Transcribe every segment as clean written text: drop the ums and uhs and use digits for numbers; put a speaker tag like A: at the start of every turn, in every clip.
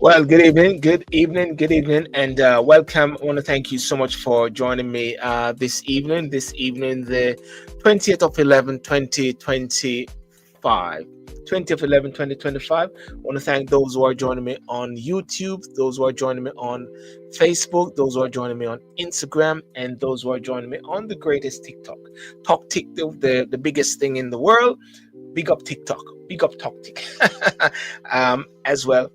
A: Well, good evening, and welcome. I want to thank you so much for joining me this evening. This evening, the 20th of 11, 2025. 20th of 11, 2025. I want to thank those who are joining me on YouTube, those who are joining me on Facebook, those who are joining me on Instagram, and those who are joining me on the greatest TikTok. The biggest thing in the world. Big up TikTok. Big up TokTik as well.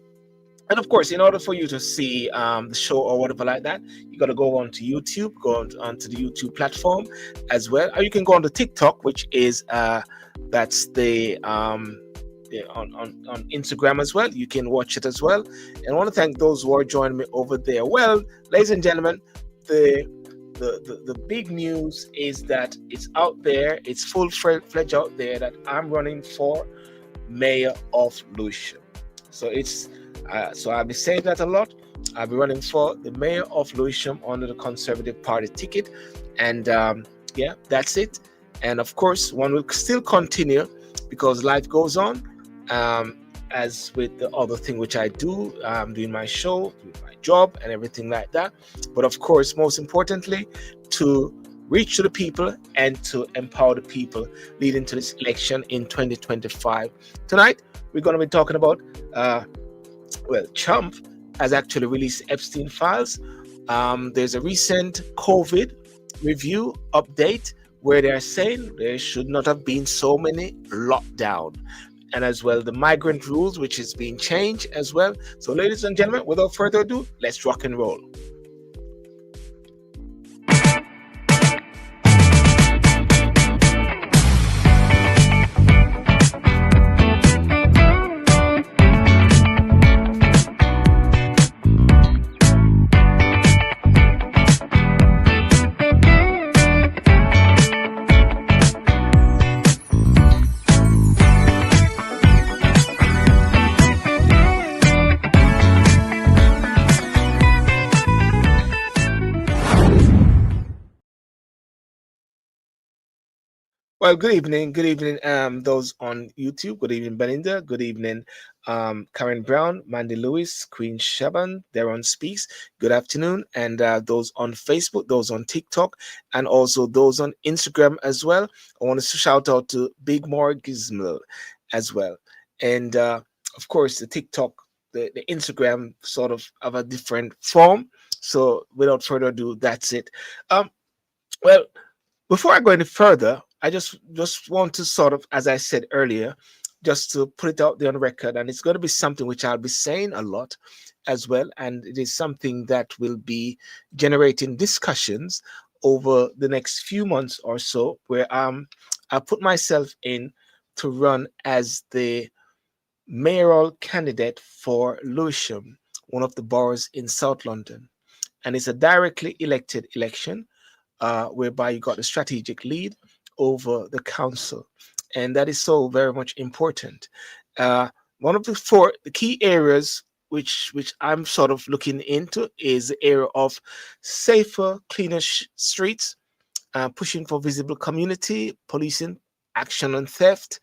A: And of course, in order for you to see the show or whatever like that, you got to go onto YouTube, onto the YouTube platform as well. Or you can go on to TikTok, which is that's on Instagram as well. You can watch it as well. And I want to thank those who are joining me over there. Well, ladies and gentlemen, the the big news is that it's out there. It's full-fledged out there that I'm running for mayor of Lewisham. So I'll be saying that a lot. I'll be running for the mayor of Lewisham under the Conservative Party ticket, and yeah, that's it. And of course, one will still continue because life goes on. As with the other thing which I do, doing my show, doing my job, and everything like that. But of course, most importantly, to reach to the people and to empower the people leading to this election in 2025. Tonight, we're going to be talking about Trump has actually released Epstein files. There's a recent COVID review update where they're saying there should not have been so many lockdown, and as well the migrant rules, which is being changed as well. So, ladies and gentlemen, without further ado, let's rock and roll. Well, good evening, those on YouTube. Good evening, Belinda. Good evening, Karen Brown, Mandy Lewis, Queen Shaban, Deron Speaks. Good afternoon, and those on Facebook, those on TikTok, and also those on Instagram as well. I want to shout out to Big Morgismal as well, and of course the TikTok, the Instagram sort of a different form. So, without further ado, that's it. Well, before I go any further, I just want to sort of, as I said earlier, just to put it out there on record, and it's going to be something which I'll be saying a lot as well, and it is something that will be generating discussions over the next few months or so, where I put myself in to run as the mayoral candidate for Lewisham, one of the boroughs in South London, and it's a directly elected election whereby you got a strategic lead over the council, and that is so very much important. One of the key areas which I'm sort of looking into is the area of safer, cleaner streets, pushing for visible community policing, action on theft,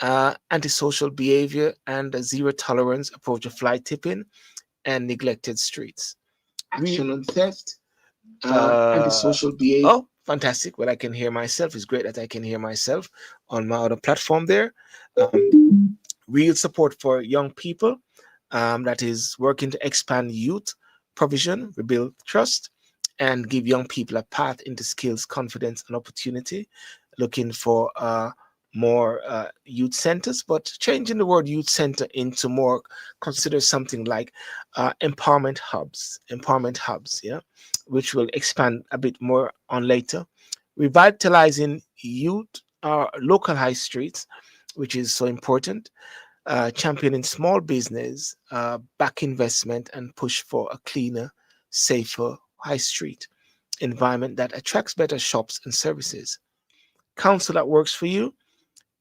A: antisocial behavior, and a zero tolerance approach to fly tipping and neglected streets. Action on theft, antisocial behavior. Oh, fantastic. Well, I can hear myself. It's great that I can hear myself on my other platform there. Real support for young people, that is working to expand youth provision, rebuild trust, and give young people a path into skills, confidence, and opportunity. Looking for more youth centers, but changing the word youth center into more, consider something like empowerment hubs, yeah, which will expand a bit more on later. Revitalizing youth local high streets, which is so important. Championing small business, back investment, and push for a cleaner, safer high street environment that attracts better shops and services. Council that works for you,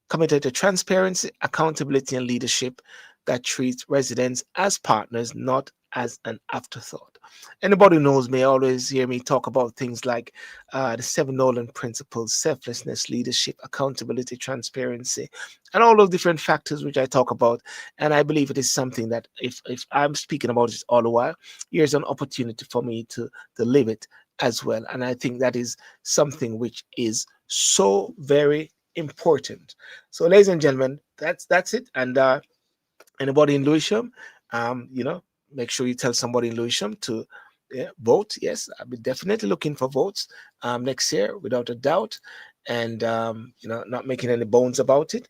A: committed to transparency, accountability, and leadership that treats residents as partners, not as an afterthought. Anybody who knows me always hear me talk about things like the seven Nolan principles: selflessness, leadership, accountability, transparency, and all those different factors which I talk about. And I believe it is something that if I'm speaking about it all the while, here's an opportunity for me to live it as well. And I think that is something which is so very important. So, ladies and gentlemen, that's it. And anybody in Lewisham, you know, make sure you tell somebody in Lewisham to vote. Yes, I'll be definitely looking for votes next year, without a doubt, and you know, not making any bones about it.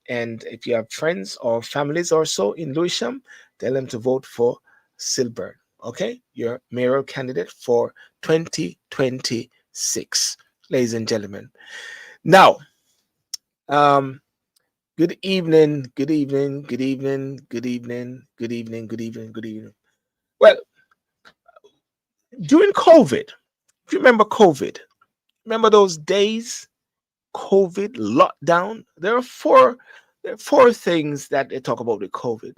A: And if you have friends or families or so in Lewisham, tell them to vote for Silburn. Okay, your mayoral candidate for 2026, ladies and gentlemen. Now, um, good evening, good evening, good evening, good evening, good evening, good evening, good evening. Well, during COVID, if you remember COVID, remember those days, COVID lockdown? There are four things that they talk about with COVID: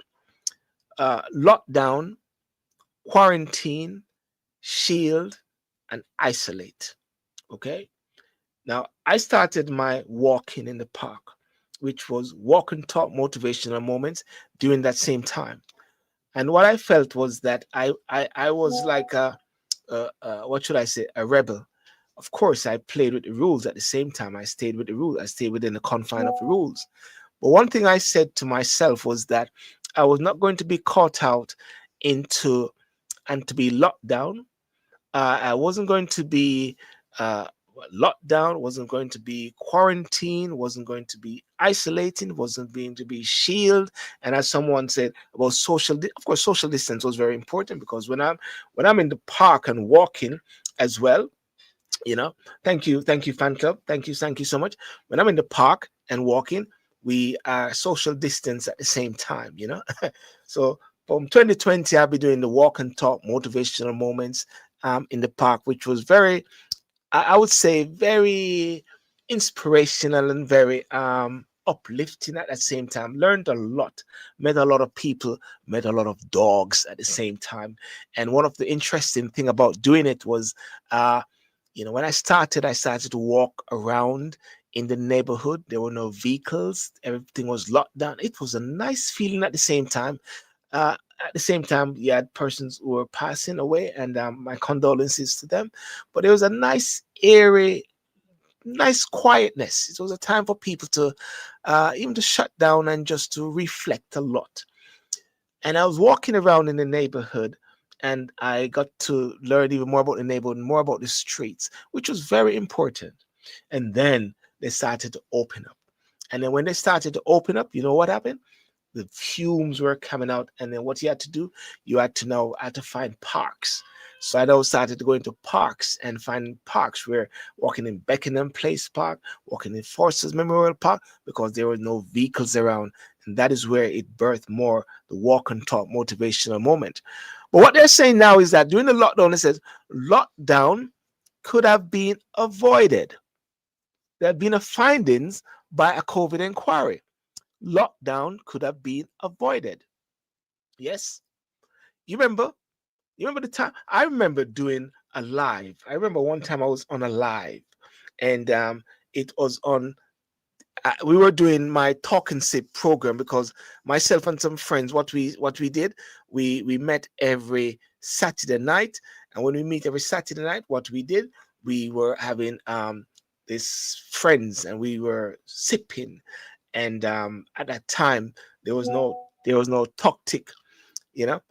A: lockdown, quarantine, shield, and isolate. Okay. Now I started my walking in the park, which was walk and talk motivational moments during that same time. And what I felt was that I was like what should I say, a rebel. Of course, I played with the rules at the same time. I stayed with the rules. I stayed within the confine of the rules. But one thing I said to myself was that I was not going to be caught out into and to be locked down. I wasn't going to be uh, locked down, wasn't going to be quarantine, wasn't going to be isolating, wasn't going to be shield. And as someone said about of course, social distance was very important, because when I'm in the park and walking as well, you know, thank you, fan club, thank you so much. When I'm in the park and walking, we are social distance at the same time, you know. So from 2020, I'll be doing the walk and talk motivational moments in the park, which was very, I would say, very inspirational and very uplifting at the same time. Learned a lot, met a lot of people, met a lot of dogs at the same time. And one of the interesting thing about doing it was, uh, you know, when I started to walk around in the neighborhood. There were no vehicles. Everything was locked down. It was a nice feeling at the same time. Uh, at the same time, you had persons who were passing away, and my condolences to them. But it was a nice, airy, nice quietness. It was a time for people to even to shut down and just to reflect a lot. And I was walking around in the neighborhood, and I got to learn even more about the neighborhood and more about the streets, which was very important. And then they started to open up. And then when they started to open up, you know what happened? The fumes were coming out, and then what you had to do, you had to know how to find parks. So I now started to go into parks and find parks. We're walking in Beckenham Place Park, walking in Forces Memorial Park, because there were no vehicles around. And that is where it birthed more the walk and talk motivational moment. But what they're saying now is that during the lockdown, it says lockdown could have been avoided. There have been a findings by a COVID inquiry. Lockdown could have been avoided. Yes. You remember? You remember the time? I remember doing a live. I remember one time I was on a live, and it was on. We were doing my talk and sip program, because myself and some friends, what we did, we met every Saturday night, and when we meet every Saturday night, what we did, we were having this friends, and we were sipping, and at that time there was no talk tick, you know.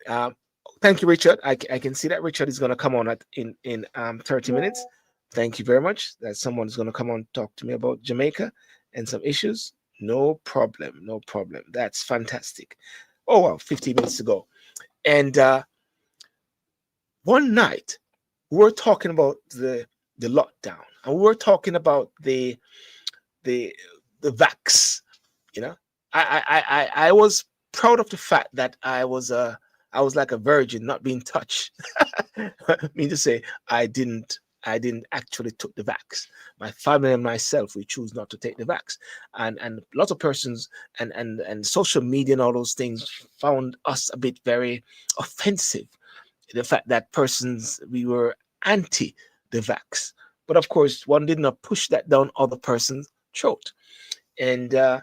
A: Um, Thank you, Richard. I can see that Richard is going to come on in 30 minutes. Thank you very much. That someone is going to come on and talk to me about Jamaica and some issues. No problem, no problem. That's fantastic. Oh wow, 15 minutes to go. And one night we were talking about the lockdown, and we were talking about the the vax. You know, I was proud of the fact that I was like a virgin, not being touched. I mean to say, I didn't actually took the vax. My family and myself, we choose not to take the vax, and lots of persons and social media and all those things found us a bit very offensive. the fact that persons we were anti the vax, but of course one did not push that down other person's throat. And and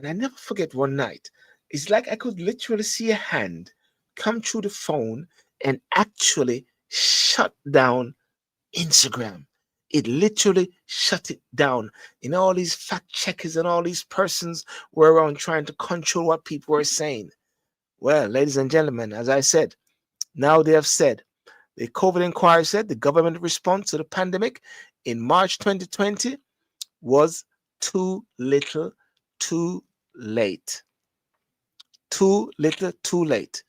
A: I never forget one night. It's like I could literally see a hand come through the phone and actually shut down Instagram. It literally shut it down. All these fact checkers and all these persons were around trying to control what people were saying. Well, ladies and gentlemen, as I said, now they have said the COVID inquiry said the government response to the pandemic in March 2020 was too little, too late. Too little, too late.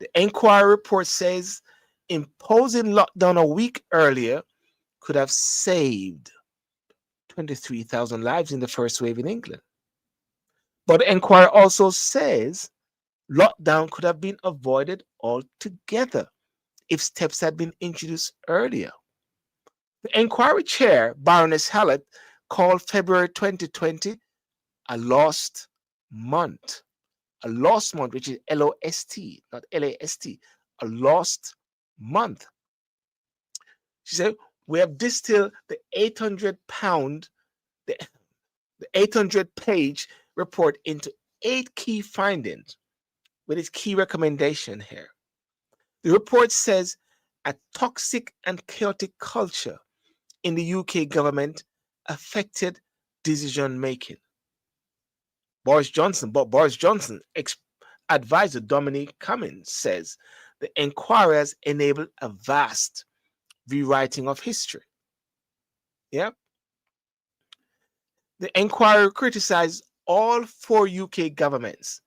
A: The inquiry report says imposing lockdown a week earlier could have saved 23,000 lives in the first wave in England. But the inquiry also says lockdown could have been avoided altogether if steps had been introduced earlier. The inquiry chair, Baroness Hallett, called February 2020 a lost month. A lost month, which is LOST, not LAST, a lost month. She said, we have distilled the 800-pound, the 800-page report into 8 key findings with its key recommendation here. The report says a toxic and chaotic culture in the UK government affected decision making. Boris Johnson advisor Dominic Cummings says the inquiries enabled a vast rewriting of history. Yeah. The inquiry criticized all 4 UK governments,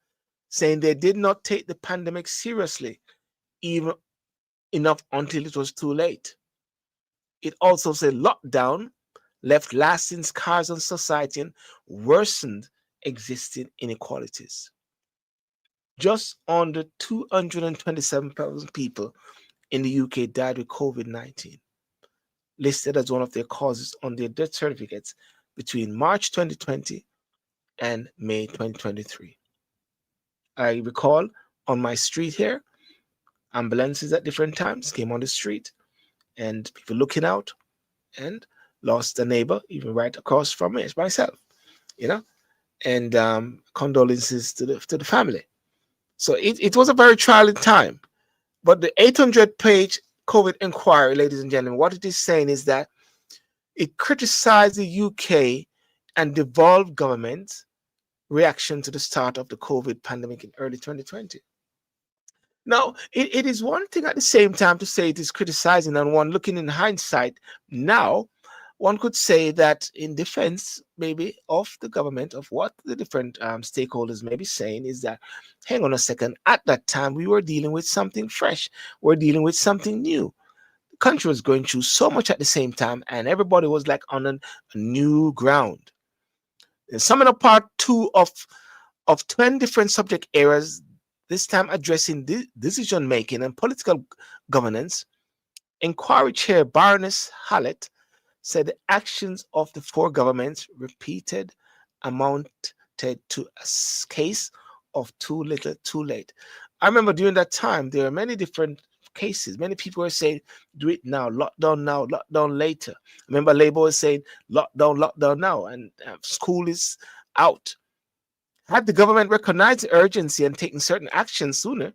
A: saying they did not take the pandemic seriously even enough until it was too late. It also said lockdown left lasting scars on society and worsened existing inequalities. Just under 227,000 people in the UK died with COVID-19, listed as one of their causes on their death certificates between March 2020 and May 2023. I recall on my street here, ambulances at different times came on the street and people looking out and lost a neighbor, even right across from me, it's myself, and condolences to the family. So it was a very trying time. But the 800-page COVID inquiry, ladies and gentlemen, what it is saying is that it criticized the UK and devolved government reaction to the start of the COVID pandemic in early 2020. Now, it is one thing at the same time to say it is criticizing, and one looking in hindsight now, one could say that in defense maybe of the government, of what the different stakeholders may be saying, is that, hang on a second, at that time we were dealing with something fresh, we're dealing with something new. The country was going through so much at the same time, and everybody was like on a new ground. And summing up part 2 of 10 different subject areas, this time addressing decision making and political governance, inquiry chair Baroness Hallett said the actions of the 4 governments repeated amounted to a case of too little, too late. I remember during that time, there were many different cases. Many people were saying, do it now, lockdown later. I remember Labour was saying, lockdown now, and school is out. Had the government recognized the urgency and taken certain action sooner,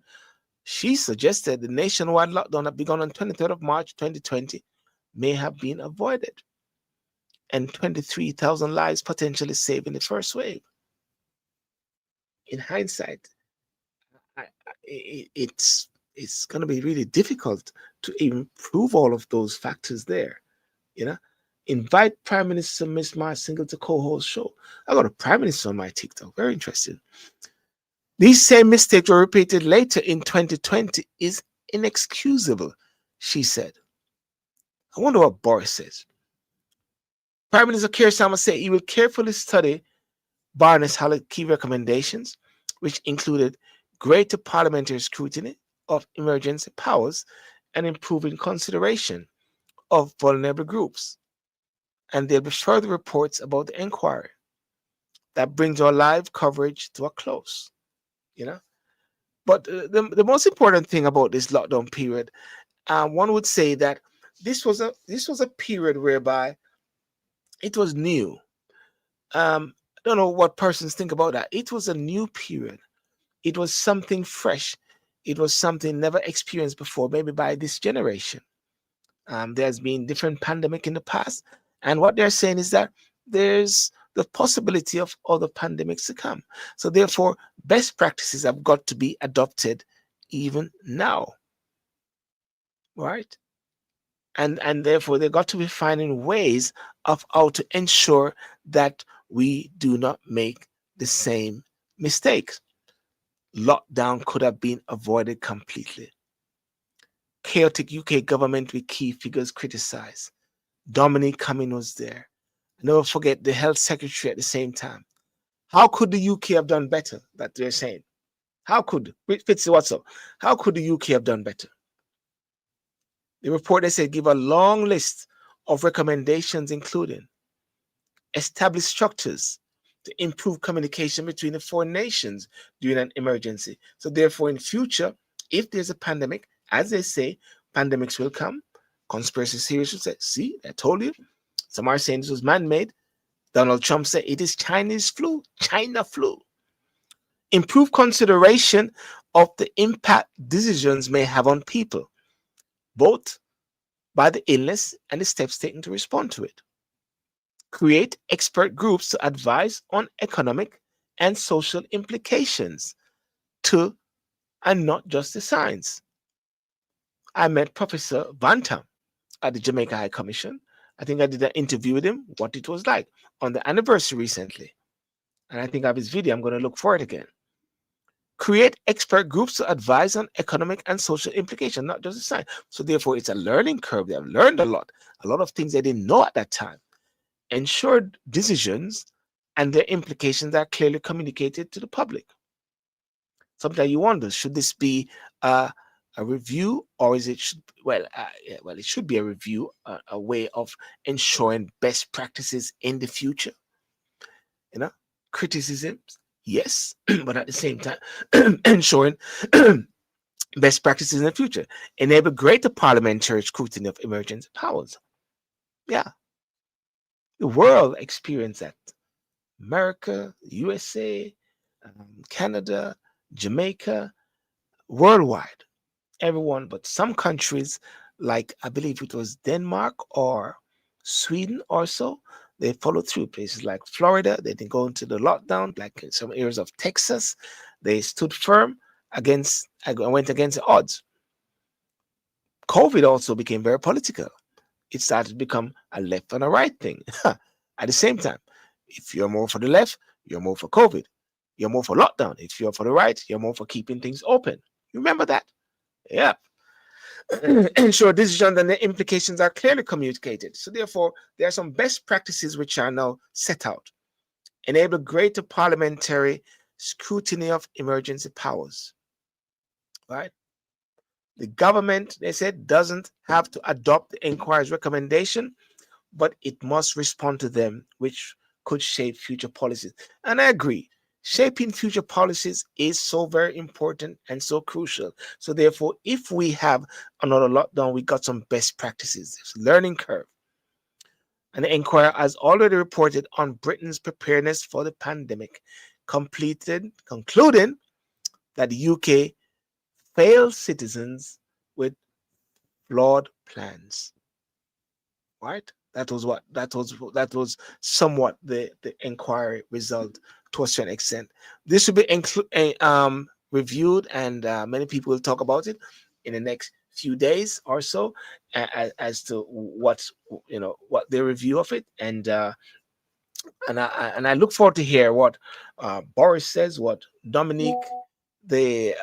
A: she suggested the nationwide lockdown that began on 23rd of March 2020 may have been avoided, and 23,000 lives potentially saved in the first wave. In hindsight, it's going to be really difficult to even prove all of those factors there. Invite Prime Minister Miss Mars Single to co-host show. I got a Prime Minister on my TikTok. Very interesting. These same mistakes were repeated later in 2020 is inexcusable, she said. I wonder what Boris says. Prime Minister Keir Starmer said he will carefully study Baroness Hallett's key recommendations, which included greater parliamentary scrutiny of emergency powers and improving consideration of vulnerable groups. And there'll be further reports about the inquiry. That brings our live coverage to a close. But the most important thing about this lockdown period, one would say that this was a period whereby it was new. I don't know what persons think about that. It was a new period. It was something fresh. It was something never experienced before, maybe by this generation. There's been different pandemic in the past, and what they're saying is that there's the possibility of other pandemics to come. So therefore, best practices have got to be adopted even now, right? And therefore they got to be finding ways of how to ensure that we do not make the same mistakes. Lockdown could have been avoided completely. Chaotic UK government with key figures criticized. Dominic Cumming was there. Never forget the health secretary at the same time. How could the UK have done better? That they're saying. How could Fitzy, what's up? How could the UK have done better? The report, they said, give a long list of recommendations, including establish structures to improve communication between the four nations during an emergency. So therefore, in future, if there's a pandemic, as they say, pandemics will come. Conspiracy theorists will say, see, I told you. Some are saying this was man-made. Donald Trump said it is Chinese flu, China flu. Improve consideration of the impact decisions may have on people, both by the illness and the steps taken to respond to it. Create expert groups to advise on economic and social implications to and not just the science. I met Professor Bantam at the Jamaica High Commission. I think I did an interview with him, what it was like on the anniversary recently. And I think I have his video. I'm going to look for it again. Create expert groups to advise on economic and social implications, not just the science. So therefore, it's a learning curve. They have learned a lot of things they didn't know at that time. Ensured decisions and their implications are clearly communicated to the public. Sometimes you wonder, should this be a review, or is it it should be a review, a way of ensuring best practices in the future. You know, criticisms, yes, but at the same time, ensuring best practices in the future. Enable greater parliamentary scrutiny of emergency powers. Yeah, the world experienced that. America, USA, Canada, Jamaica, worldwide, everyone, but some countries, like I believe it was Denmark or Sweden or so, they followed through. Places like Florida, they didn't go into the lockdown, like in some areas of Texas, they stood firm against, went against the odds. COVID also became very political. It started to become a left and a right thing at the same time. If you're more for the left, you're more for COVID. You're more for lockdown. If you're for the right, you're more for keeping things open. You remember that? Yeah. Ensure decisions and their implications are clearly communicated. So therefore, there are some best practices which are now set out. Enable greater parliamentary scrutiny of emergency powers. Right? The government, they said, doesn't have to adopt the inquiry's recommendation, but it must respond to them, which could shape future policies. And I agree. Shaping future policies is so very important and so crucial. So therefore, if we have another lockdown, we got some best practices. There's a learning curve. And the Enquirer has already reported on Britain's preparedness for the pandemic, concluding that the UK failed citizens with flawed plans. Right? That was somewhat the inquiry result to a certain extent. This will be reviewed, and many people will talk about it in the next few days or so, as to what their review of it, and I look forward to hear what Boris says, what Dominique, the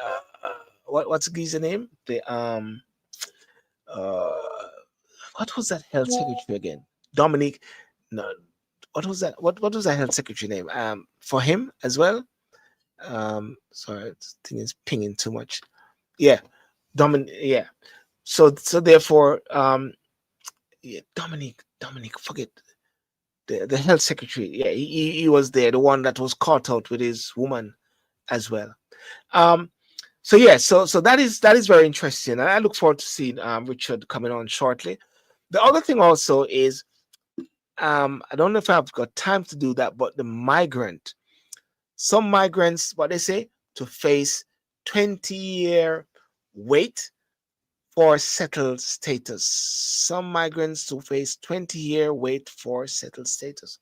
A: what's his name, the uh what was that health secretary again? Dominic. No, what was that? What was that health secretary name? For him as well. Sorry, this thing is pinging too much. Yeah, Dominic. Yeah. So therefore, yeah, Dominic. Forget the health secretary. Yeah, he was there, the one that was caught out with his woman as well. Um, So yeah, so that is very interesting, and I look forward to seeing Richard coming on shortly. The other thing also is I don't know if I've got time to do that, but the migrant, some migrants, what they say, to face 20-year wait for settled status. Some migrants to face 20-year wait for settled status.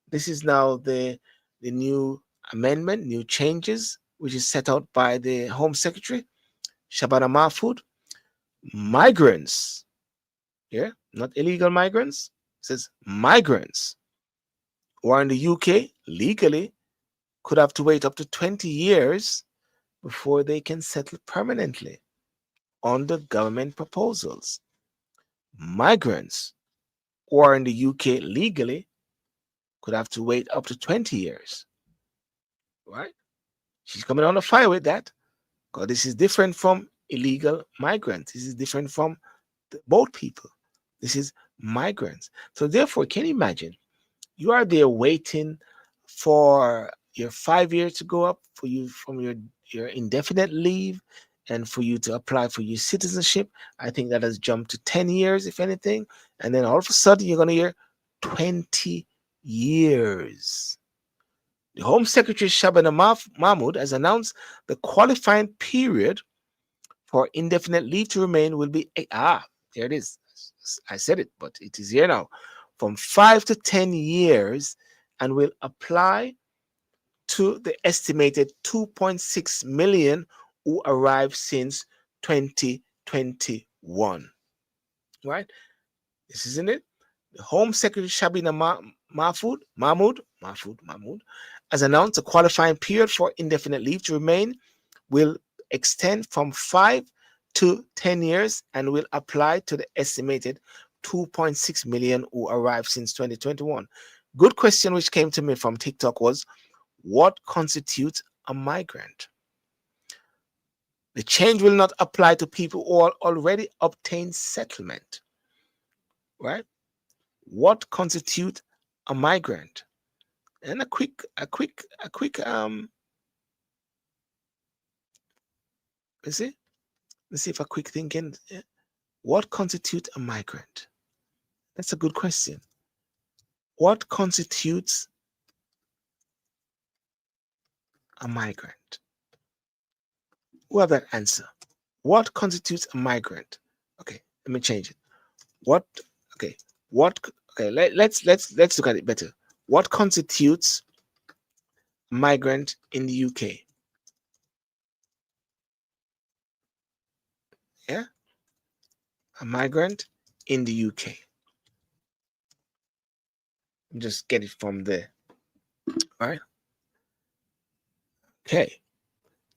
A: This is now the new amendment, new changes, which is set out by the Home Secretary, Shabana Mahfoud. Migrants, yeah, not illegal migrants, it says migrants who are in the UK legally could have to wait up to 20 years before they can settle permanently under government proposals. Migrants who are in the UK legally could have to wait up to 20 years. Right? She's coming on the fire with that because this is different from illegal migrants. This is different from the boat people. This is migrants. So, therefore, can you imagine? You are there waiting for your 5 years to go up for you from your indefinite leave and for you to apply for your citizenship. I think that has jumped to 10 years, if anything. And then all of a sudden, you're going to hear 20 years. The Home Secretary Shabana Mahmood has announced the qualifying period for indefinite leave to remain will be there it is. I said it, but it is here now. From 5 to 10 years, and will apply to the estimated 2.6 million who arrived since 2021. Right? This isn't it. The Home Secretary Shabina Mahmood has announced a qualifying period for indefinite leave to remain will extend from 5 to 10 years and will apply to the estimated 2.6 million who arrived since 2021. Good question which came to me from TikTok was, what constitutes a migrant? The change will not apply to people who already obtained settlement. Right? What constitutes a migrant? And a quick let's see if a quick thinking, what constitutes a migrant? That's a good question. What constitutes a migrant? Who have that answer? What constitutes a migrant? Okay, let me change it. What? Okay, what? Okay, let's look at it better. What constitutes a migrant in the UK? Yeah, a migrant in the UK. Just get it from there. All right. Okay.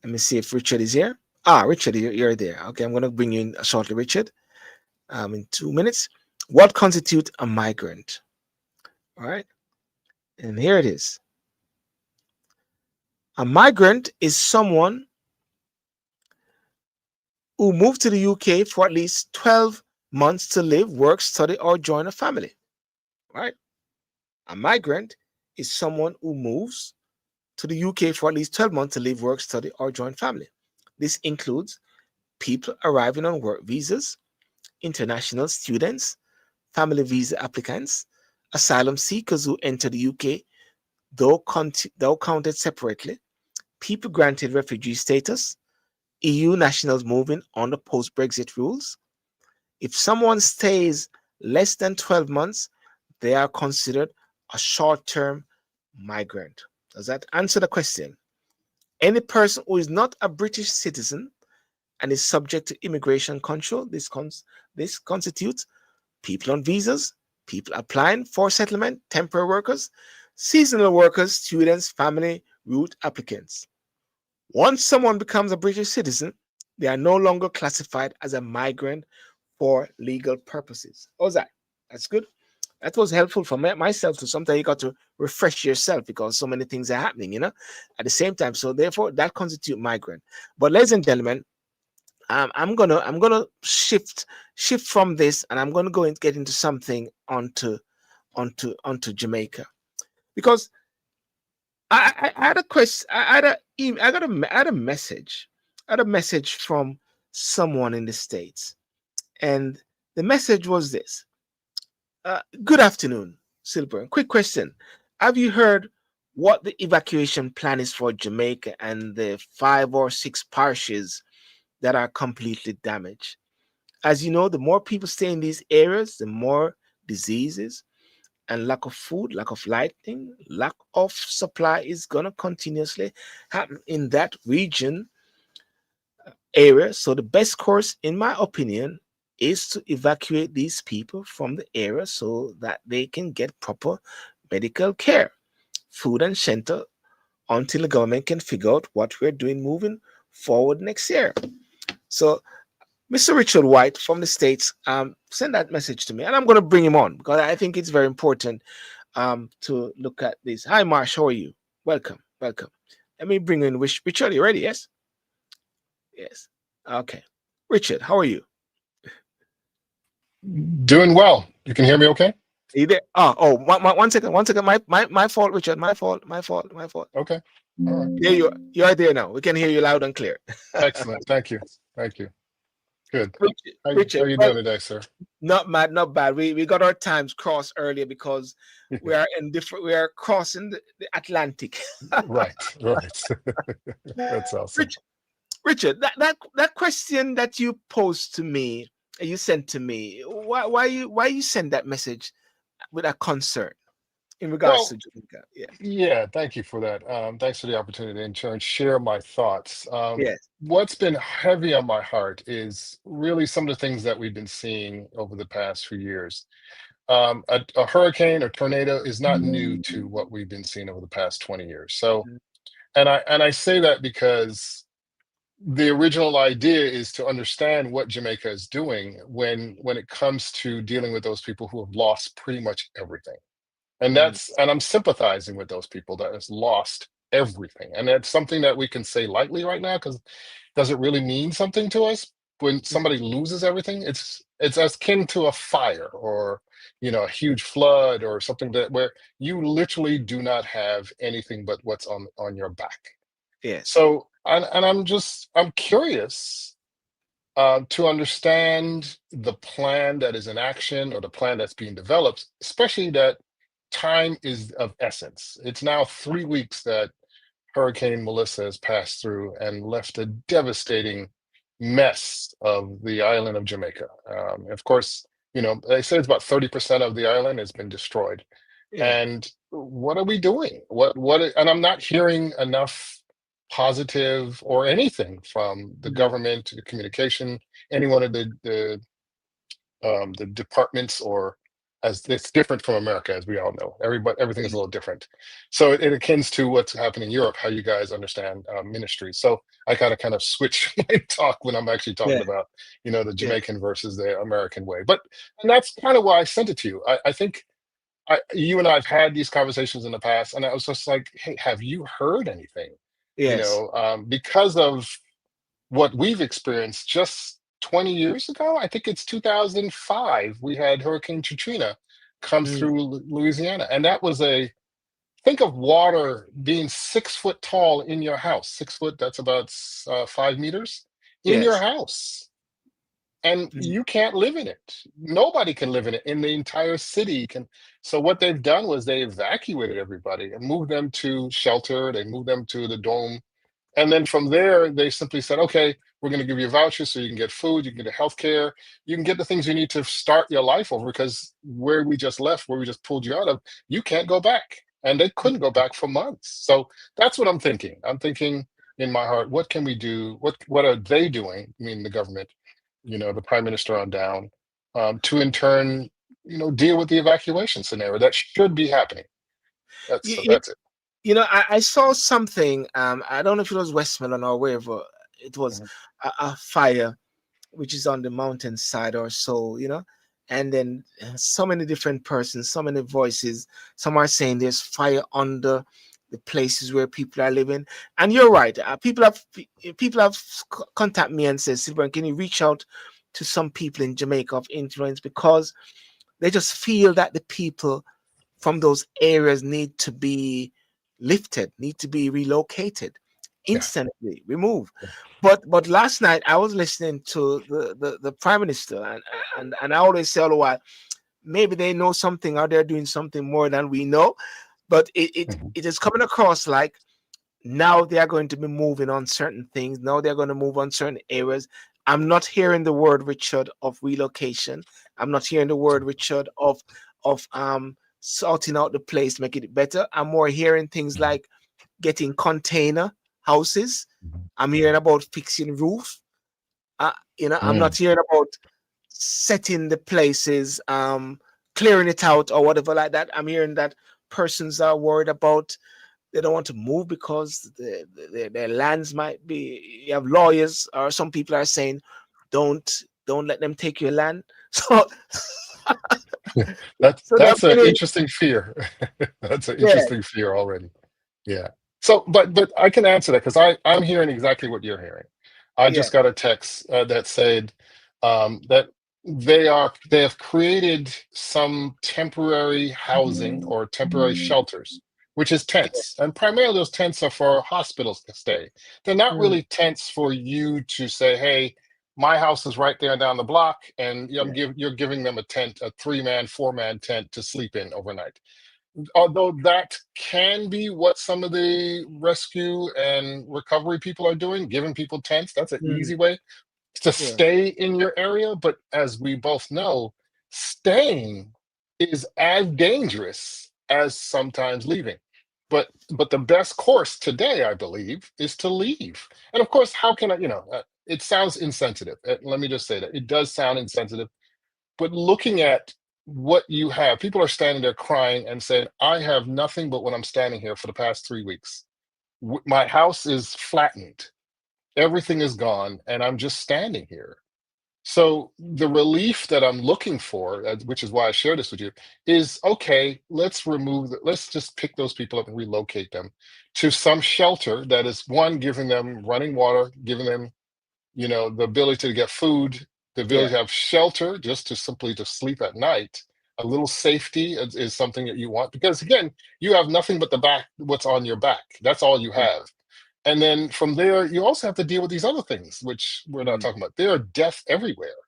A: Let me see if Richard is here. Richard, you're there. Okay, I'm going to bring you in shortly, Richard. In 2 minutes. What constitutes a migrant? All right. And here it is. A migrant is someone who moved to the UK for at least 12 months to live, work, study, or join a family. All right. A migrant is someone who moves to the UK for at least 12 months to live, work, study, or join family. This includes people arriving on work visas, international students, family visa applicants, asylum seekers who enter the UK, though counted separately, people granted refugee status, EU nationals moving under post-Brexit rules. If someone stays less than 12 months, they are considered a short-term migrant. Does that answer the question? Any person who is not a British citizen and is subject to immigration control, this constitutes people on visas, people applying for settlement, temporary workers, seasonal workers, students, family route applicants. Once someone becomes a British citizen, they are no longer classified as a migrant for legal purposes. How's that? That's good. That was helpful for myself. So sometimes you got to refresh yourself because so many things are happening, at the same time. So therefore, that constitutes migrant. But ladies and gentlemen, I'm gonna shift from this, and I'm gonna go and get into something onto Jamaica, because I had a question. I had a message I had a message from someone in the States. And the message was this: good afternoon, Silver. Quick question. Have you heard what the evacuation plan is for Jamaica and the 5 or 6 parishes that are completely damaged? As you know, the more people stay in these areas, the more diseases and lack of food, lack of lighting, lack of supply is going to continuously happen in that region area. So the best course, in my opinion, is to evacuate these people from the area so that they can get proper medical care, food and shelter until the government can figure out what we're doing moving forward next year. So Mr. Richard White from the States, send that message to me, and I'm going to bring him on because I think it's very important to look at this. Hi, Marsh, how are you? Welcome, welcome. Let me bring in Richard. You ready? Yes, yes. Okay, Richard, how are you?
B: Doing well. You can hear me okay?
A: Are you there? One second, one second. My fault, Richard. My fault, my fault, my fault.
B: Okay. All right.
A: There you are. You are there now. We can hear you loud and clear.
B: Excellent. Thank you. Thank you. Good.
A: Richard,
B: How
A: Richard,
B: you
A: well,
B: doing today, sir?
A: not bad, not bad. We got our times crossed earlier because we are in different. We are crossing the Atlantic.
B: Right, right. That's awesome.
A: Richard, Richard, that question that you posed to me, you sent to me. Why you send that message with a concern in regards to
B: Well,
A: Jamaica? Yeah.
B: yeah, thank you for that. Thanks for the opportunity to in turn share my thoughts.
A: Yes.
B: What's been heavy on my heart is really some of the things that we've been seeing over the past few years. A hurricane or tornado is not new to what we've been seeing over the past 20 years. So, and I say that because the original idea is to understand what Jamaica is doing when it comes to dealing with those people who have lost pretty much everything.
A: Mm,
B: And I'm sympathizing with those people that has lost everything. And that's something that we can say lightly right now because does it really mean something to us when
A: mm,
B: somebody loses everything? It's as kin to a fire or a huge flood or something that where you literally do not have anything but what's on your back.
A: yes.
B: So, and I'm curious to understand the plan that is in action or the plan that's being developed, especially that time is of essence. It's now 3 weeks that Hurricane Melissa has passed through and left a devastating mess of the island of Jamaica. Of course, they say it's about 30% of the island has been destroyed.
A: Yeah.
B: And what are we doing? And I'm not hearing enough positive or anything from the
A: Mm,
B: government, the communication, any one of the departments, or as it's different from America, as we all know. Everything is a little different. So it akins to what's happening in Europe, how you guys understand ministry. So I gotta kind of switch my talk when I'm actually talking
A: yeah.
B: about, the
A: Yeah.
B: Jamaican versus the American way. And that's kind of why I sent it to you. I think you and I have had these conversations in the past, and I was just like, hey, have you heard anything?
A: Yes.
B: Because of what we've experienced just 20 years ago, I think it's 2005, we had Hurricane Katrina come
A: Mm,
B: through Louisiana. And that was think of water being 6 foot tall in your house. 6 foot, that's about 5 meters in your
A: yes.
B: house. And
A: Mm,
B: you can't live in it. Nobody can live in it in the entire city. Can So what they've done was they evacuated everybody and moved them to shelter. They moved them to the dome, and then from there, they simply said, okay, we're going to give you a voucher so you can get food, you can get health care, you can get the things you need to start your life over because where we just left, where we just pulled you out of, you can't go back. And they couldn't go back for months. So that's what I'm thinking. I'm thinking in my heart, what can we do? What are they doing? I mean, the government, the prime minister on down, to in turn, deal with the evacuation scenario that should be happening.
A: You, you,
B: That's it.
A: I saw something. I don't know if it was Westmoreland or wherever. It was
B: Mhm.
A: a fire which is on the mountainside or so, and then so many different persons, so many voices. Some are saying there's fire under the places where people are living, and you're right. People have contacted me and said, Silver, can you reach out to some people in Jamaica of influence because they just feel that the people from those areas need to be lifted, need to be relocated.
B: Yeah.
A: instantly. We move. But last night I was listening to the prime minister, and I always say all the while, maybe they know something or they're doing something more than we know. But
B: Mhm.
A: it is coming across like now they are going to be moving on certain things. Now they're going to move on certain areas. I'm not hearing the word, Richard, of relocation. I'm not hearing the word, Richard, of sorting out the place, making it better. I'm more hearing things
B: Mhm.
A: like getting container houses.
B: Mhm.
A: I'm hearing about fixing roof. I'm not
B: Mm.
A: hearing about setting the places, clearing it out or whatever like that. I'm hearing that persons are worried about, they don't want to move because their lands might be. You have lawyers, or some people are saying, don't let them take your land. So
B: That's
A: so there are
B: that's an
A: many.
B: interesting fear. That's an
A: Yeah,
B: interesting fear already. Yeah. So, but I can answer that because I'm hearing exactly what you're hearing. I
A: yeah.
B: just got a text that said that they have created some temporary housing or temporary shelters, which is tents, and primarily those tents are for hospitals to stay. They're not
A: Mm,
B: really tents for you to say, "Hey, my house is right there down the block," and
A: yeah.
B: you're giving them a tent, a 3-man, 4-man tent to sleep in overnight, although that can be what some of the rescue and recovery people are doing, giving people tents. That's an
A: Mm,
B: easy way to
A: yeah.
B: stay in your area. But as we both know, staying is as dangerous as sometimes leaving. But the best course today, I believe, is to leave. And of course, how can I, it sounds insensitive. Let me just say that it does sound insensitive, but looking at what you have, people are standing there crying and saying, I have nothing but what I'm standing here for the past 3 weeks. My house is flattened, everything is gone, and I'm just standing here. So the relief that I'm looking for, which is why I share this with you, is okay, let's just pick those people up and relocate them to some shelter that is, one, giving them running water, giving them the ability to get food, the ability
A: Yeah.
B: to have shelter, just to simply to sleep at night. A little safety is something that you want, because again, you have nothing but the back, what's on your back. That's all you
A: Yeah.
B: have. And then from there, you also have to deal with these other things, which we're not
A: Mm,
B: talking about. There are death everywhere.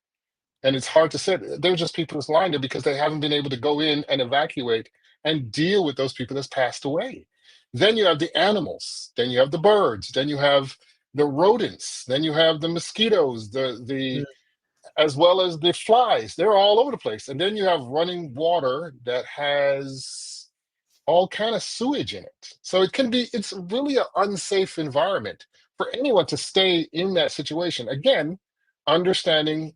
B: And it's hard to say. There are just people that's lying there because they haven't been able to go in and evacuate and deal with those people that's passed away. Then you have the animals, then you have the birds, then you have the rodents, then you have the mosquitoes,
A: mm,
B: the as well as the flies. They're all over the place. And then you have running water that has all kind of sewage in it. So it's really an unsafe environment for anyone to stay in that situation. Again, understanding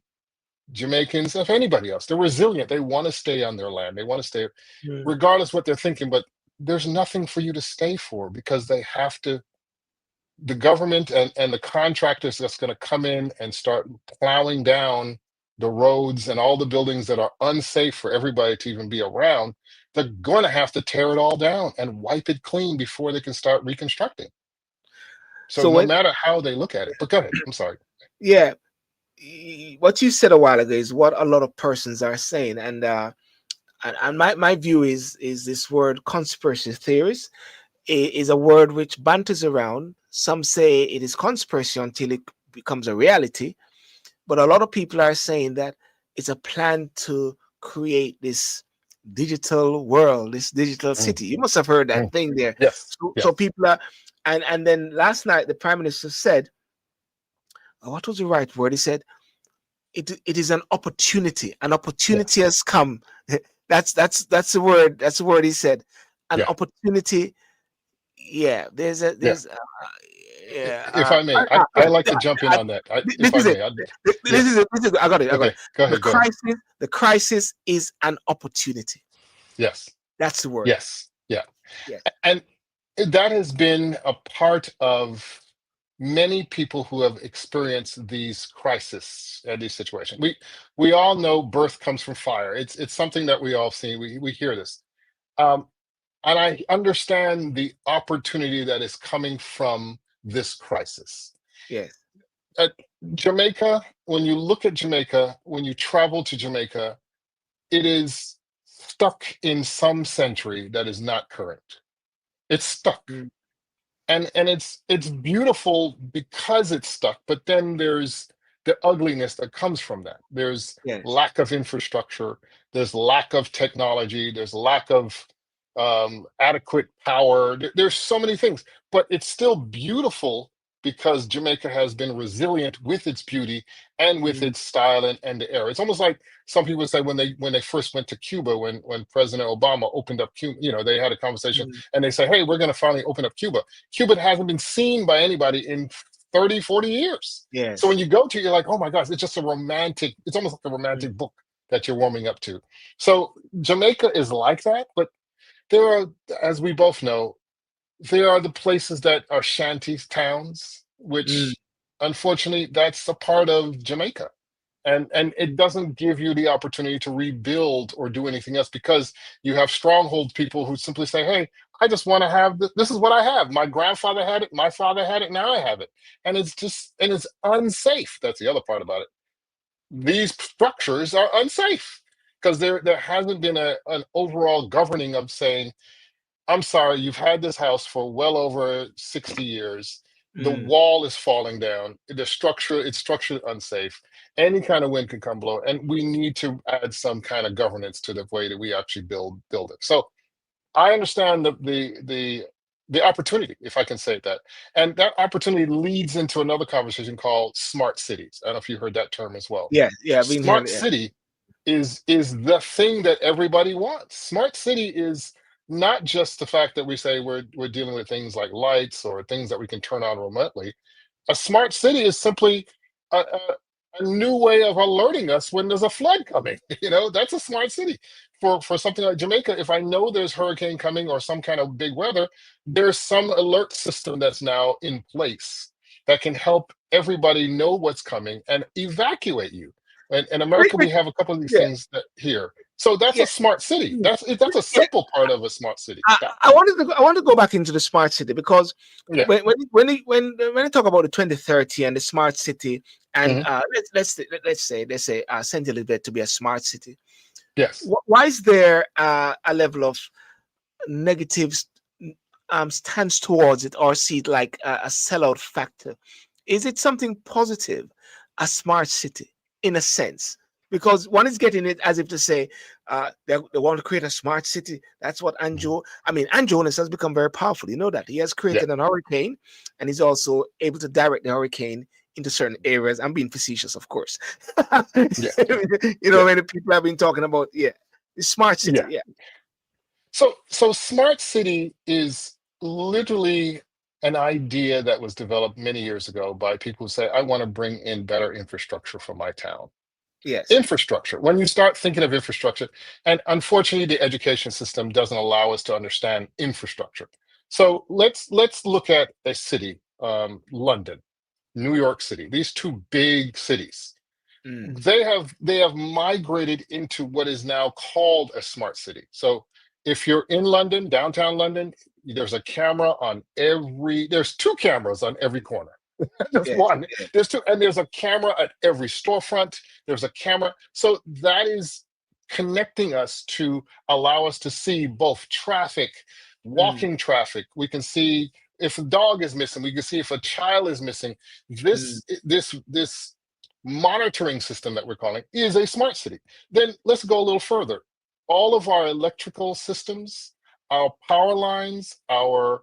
B: Jamaicans, if anybody else, they're resilient. They want to stay on their land. They want to stay,
A: mm.
B: regardless what they're thinking. But there's nothing for you to stay for because they have to. The government and the contractors that's going to come in and start plowing down the roads and all the buildings that are unsafe for everybody to even be around. They're going to have to tear it all down and wipe it clean before they can start reconstructing. So
A: So
B: no
A: when
B: matter how they look at it, but go ahead. I'm sorry.
A: yeah, what you said a while ago is what a lot of persons are saying, and my view is this word conspiracy theories is a word which banters around. Some say it is conspiracy until it becomes a reality, but a lot of people are saying that it's a plan to create this digital world, this digital
B: Mm,
A: city. You must have heard that
B: mm.
A: thing there.
B: Yes,
A: So
B: yes,
A: people are, and then last night the prime minister said, what was the right word? He said it is an opportunity. An opportunity
B: yes,
A: has come. That's the word. That's the word he said. An
B: yeah,
A: opportunity. Yeah,
B: yeah.
A: yeah.
B: If I may, I like to jump in on that.
A: This
B: If I
A: is it.
B: may,
A: This is
B: yes.
A: it. I got it. I got
B: Okay,
A: it.
B: go
A: The
B: ahead, go ahead.
A: crisis is an opportunity.
B: Yes,
A: That's the word.
B: yes, yeah.
A: Yes.
B: And that has been a part of many people who have experienced these crises and these situations. We all know birth comes from fire. It's something that we all see. We hear this. Um, and I understand the opportunity that is coming from this crisis.
A: Yes.
B: At Jamaica, when you look at Jamaica, when you travel to Jamaica, it is stuck in some century that is not current. It's stuck.
A: Mm,
B: and it's beautiful because it's stuck, but then there's the ugliness that comes from that. There's
A: Yes.
B: lack of infrastructure, there's lack of technology, there's lack of adequate power. There's so many things, but it's still beautiful because Jamaica has been resilient with its beauty and with
A: Mm,
B: its style and the era. It's almost like some people say when they first went to Cuba, when President Obama opened up Cuba, they had a conversation
A: mm,
B: and they say, hey, we're going to finally open up Cuba. Cuba hasn't been seen by anybody in 30, 40 years. So when
A: yes.
B: you go to it, you're like, oh my gosh, it's just it's almost like a
A: Mm,
B: romantic book that you're warming up to. So Jamaica is like that, but there are, as we both know, there are the places that are shanty towns,
A: mm,
B: which unfortunately that's a part of Jamaica. And it doesn't give you the opportunity to rebuild or do anything else because you have stronghold people who simply say, hey, I just want to have this is what I have. My grandfather had it, my father had it, now I have it. And it's unsafe. That's the other part about it. These structures are unsafe because there hasn't been an overall governing of saying, I'm sorry, you've had this house for well over 60 years. The
A: mm.
B: wall is falling down. It's structured unsafe. Any kind of wind can come blow, and we need to add some kind of governance to the way that we actually build it. So I understand the opportunity, if I can say that. And that opportunity leads into another conversation called smart cities. I don't know if you heard that term as well.
A: Yeah, yeah, I've been hearing
B: Smart
A: it. Yeah.
B: city is the thing that everybody wants. Smart city is not just the fact that we say we're dealing with things like lights or things that we can turn on remotely. A smart city is simply a new way of alerting us when there's a flood coming. That's a smart city. For something like Jamaica, if I know there's hurricane coming or some kind of big weather, there's some alert system that's now in place that can help everybody know what's coming and evacuate you. And in
A: Wait,
B: America, we
A: wait,
B: have a couple of these
A: yeah,
B: things that here. So that's
A: yeah,
B: a smart city.
A: mm,
B: That's a
A: yeah.
B: simple part of a smart city.
A: I,
B: Yeah.
A: I want to go back into the smart city because
B: Yeah.
A: when they talk about the 2030 and the smart city, and
B: Mhm.
A: let's say Saint Elizabeth to be a smart city.
B: Yes.
A: Why is there a level of negative stance towards it, or see it like a sellout factor? Is it something positive, a smart city, in a sense? Because one is getting it as if to say they want to create a smart city. That's what
B: Mhm.
A: Jonas has become very powerful. You know that he has
B: Yeah.
A: created an hurricane, and he's also able to direct the hurricane into certain areas. I'm being facetious, of course.
B: Yeah.
A: You know,
B: Yeah.
A: many people have been talking about, yeah, the smart city.
B: Yeah.
A: Yeah.
B: So smart city is literally an idea that was developed many years ago by people who say, I want to bring in better infrastructure for my town.
A: Yes.
B: Infrastructure. When you start thinking of infrastructure, and unfortunately, the education system doesn't allow us to understand infrastructure. So let's look at a city, London, New York City, these two big cities.
A: Mm,
B: They have migrated into what is now called a smart city. So if you're in London, downtown London, there's two cameras on every corner. Just
A: yes.
B: one.
A: Yeah.
B: There's two, and there's a camera at every storefront. There's a camera. So that is connecting us to allow us to see both traffic,
A: Mm,
B: walking traffic. We can see if a dog is missing. We can see if a child is missing.
A: mm,
B: This monitoring system that we're calling is a smart city. Then let's go a little further. All of our electrical systems, our power lines, our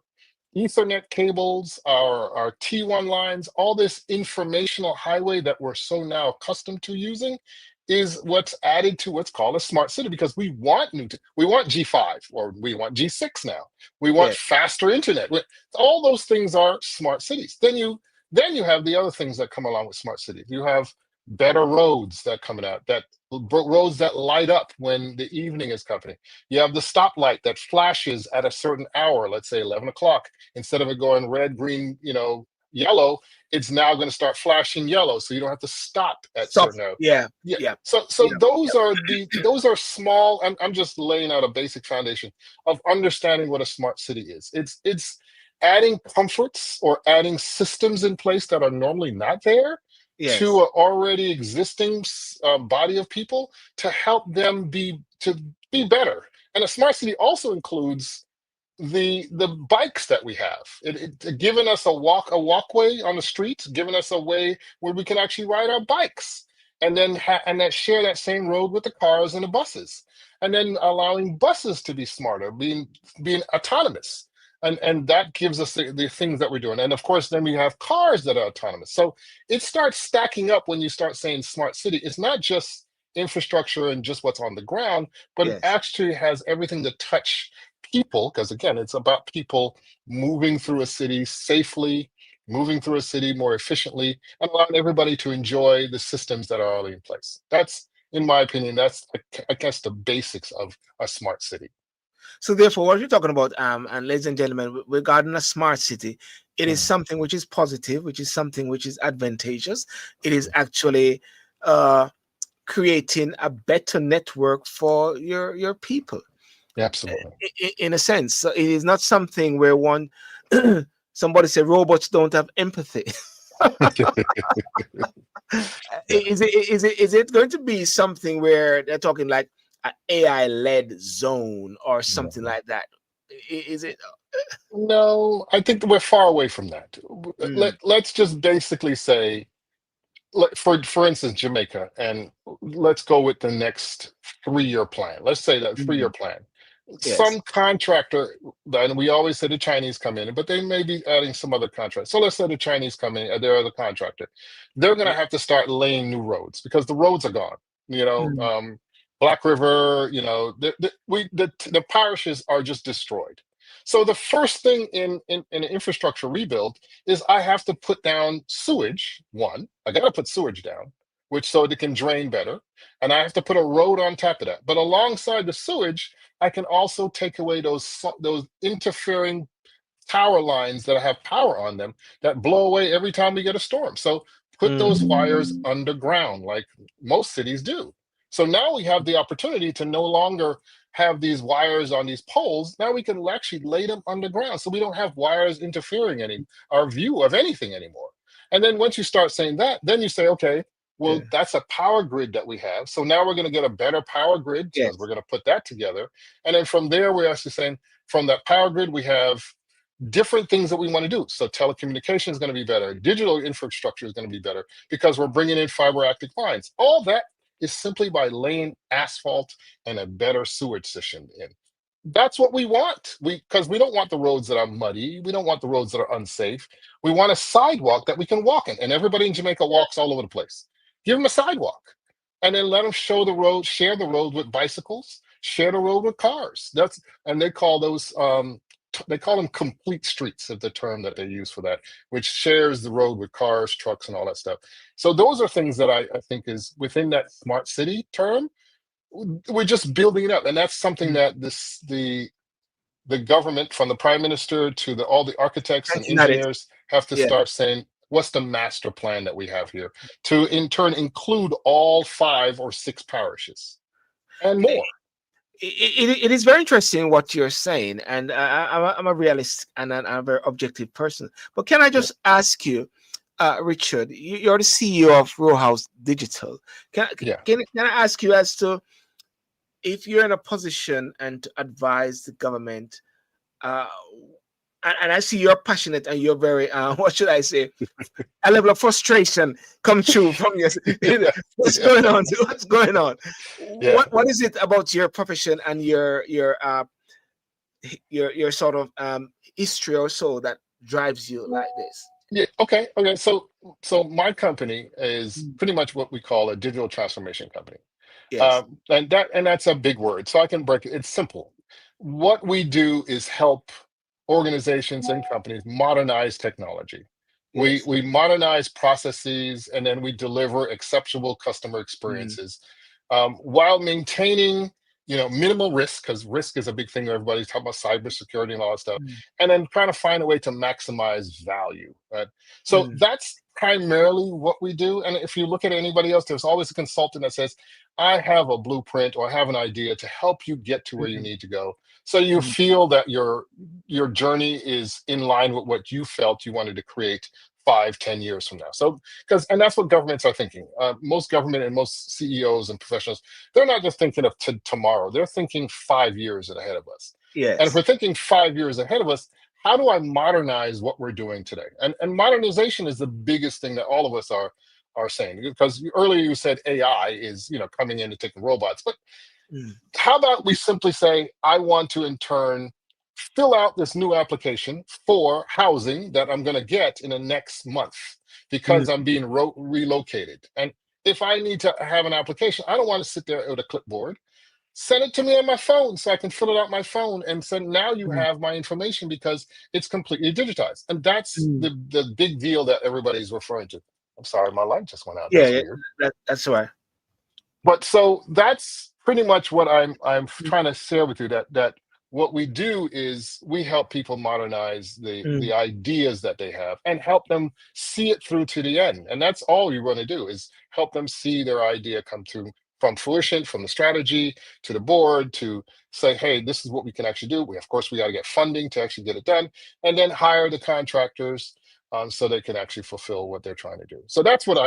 B: Ethernet cables, our T1 lines, all this informational highway that we're so now accustomed to using is what's added to what's called a smart city because we want G5 or we want G6 now. We want
A: yeah.
B: faster internet. All those things are smart cities. Then you have the other things that come along with smart cities. You have better roads that coming out, that roads that light up when the evening is coming. You have the stoplight that flashes at a certain hour, let's say 11 o'clock. Instead of it going red, green, yellow, it's now going to start flashing yellow, so you don't have to stop at
A: Stop.
B: certain hours.
A: Yeah.
B: Yeah.
A: Yeah.
B: So
A: Yeah.
B: those are small. I'm just laying out a basic foundation of understanding what a smart city is. It's adding comforts or adding systems in place that are normally not there to
A: Yes.
B: an already existing body of people to help them be better. And a smart city also includes the bikes that we have, it giving us a walkway on the street, giving us a way where we can actually ride our bikes, and then and that share that same road with the cars and the buses, and then allowing buses to be smarter, being autonomous, and that gives us the things that we're doing. And of course then we have cars that are autonomous. So it starts stacking up. When you start saying smart city, it's not just infrastructure and just what's on the ground, but it
A: Yes.
B: actually has everything to touch people, because again, it's about people moving through a city safely, moving through a city more efficiently, and allowing everybody to enjoy the systems that are already in place. That's, in my opinion, that's, I guess, the basics of a smart city.
A: So therefore, what you're talking about, and ladies and gentlemen, regarding a smart city, it is
B: Mm,
A: something which is positive, which is something which is advantageous. It is
B: mm,
A: actually uh, creating a better network for your people,
B: absolutely.
A: in a sense. So it is not something where one somebody said robots don't have empathy. Is it going to be something where they're talking like an AI led zone or something
B: No.
A: like that? Is it?
B: No, I think that we're far away from that.
A: Mm,
B: Let's just basically say, for instance, Jamaica, and let's go with the next 3-year plan. Let's say that 3-year
A: mm,
B: plan.
A: yes.
B: Some contractor, and we always say the Chinese come in, but they may be adding some other contract. So let's say the Chinese come in, they're the contractor. They're going to
A: Yeah.
B: have to start laying new roads because the roads are gone. You know,
A: Mm,
B: Black River. You know, the parishes are just destroyed. So the first thing in an infrastructure rebuild is I have to put down sewage. One, I got to put sewage down, which so it can drain better, and I have to put a road on top of that. But alongside the sewage, I can also take away those interfering power lines that have power on them that blow away every time we get a storm. So put those
A: mhm.
B: wires underground, like most cities do. So now we have the opportunity to no longer have these wires on these poles. Now we can actually lay them underground, so we don't have wires interfering any our view of anything anymore. And then once you start saying that, then you say, okay,
A: Yeah.
B: well, that's a power grid that we have. So now we're going to get a better power grid because we're
A: Yes.
B: going to put that together. And then from there, we're actually saying from that power grid, we have different things that we want to do. So telecommunication is going to be better. Digital infrastructure is going to be better because we're bringing in fiber optic lines. All that is simply by laying asphalt and a better sewage system in. That's what we want. Because we don't want the roads that are muddy. We don't want the roads that are unsafe. We want a sidewalk that we can walk in. And everybody in Jamaica walks all over the place. Give them a sidewalk. And then let them show the road, share the road with bicycles, share the road with cars. And they call those they call them complete streets, is the term that they use for that, which shares the road with cars, trucks, and all that stuff. So those are things that I think is within that smart city term. We're just building it up, and that's something
A: Mm.
B: that the government, from the prime minister to all the architects and
A: Hinting at it.
B: engineers, have to
A: Yeah.
B: start saying, what's the master plan that we have here to in turn include all 5 or 6 parishes and
A: It,
B: more.
A: it is very interesting what you're saying, and I'm a realist and I'm a very objective person. But can I
B: Yeah,
A: just ask you, Richard? You're the CEO of Row House Digital. Can,
B: yeah.
A: can I ask you as to if you're in a position and to advise the government, uh, and I see you're passionate and you're very, what should I say, a level of frustration come true from your. What's
B: Yeah,
A: going on? What's going on?
B: yeah.
A: What is it about your profession and your sort of history or so that drives you like this?
B: Yeah. Okay. So my company is
A: Mm.
B: pretty much what we call a digital transformation company.
A: Yes.
B: And that's a big word. So I can break it. It's simple. What we do is help organizations and companies modernize technology. We
A: Yes.
B: we modernize processes, and then we deliver exceptional customer
A: Mm.
B: experiences, while maintaining, minimal risk, because risk is a big thing. Everybody's talking about cybersecurity and all that stuff,
A: Mm.
B: and then trying to find a way to maximize value. Right. So
A: Mm.
B: that's primarily what we do. And if you look at anybody else, there's always a consultant that says, I have a blueprint or I have an idea to help you get to where you
A: Mm.
B: need to go. So you
A: Mm.
B: feel that your journey is in line with what you felt you wanted to create 5, 10 years from now. So and that's what governments are thinking. Most government and most CEOs and professionals, they're not just thinking of tomorrow. They're thinking 5 years ahead of us. And if we're
A: Yes.
B: thinking 5 years ahead of us, how do I modernize what we're doing today? And modernization is the biggest thing that all of us are saying. Because earlier you said AI is, coming in and taking robots, but
A: Mm,
B: how about we simply say, I want to in turn fill out this new application for housing that I'm going to get in the next month because
A: mm,
B: I'm being relocated. And if I need to have an application, I don't want to sit there with a clipboard. Send it to me on my phone so I can fill it out my phone and say, now you
A: mm,
B: have my information because it's completely digitized. And that's
A: mm.
B: the big deal that everybody's referring to. I'm sorry, my light just went out.
A: Yeah,
B: That's
A: yeah,
B: weird.
A: that's right.
B: But so that's pretty much what I'm
A: Mm,
B: trying to share with you, that what we do is we help people modernize the
A: mm,
B: ideas that they have and help them see it through to the end. And that's all you want to do is help them see their idea come through from fruition, from the strategy to the board to say, hey, this is what we can actually do. We, of course, we got to get funding to actually get it done, and then hire the contractors so they can actually fulfill what they're trying to do. So that's what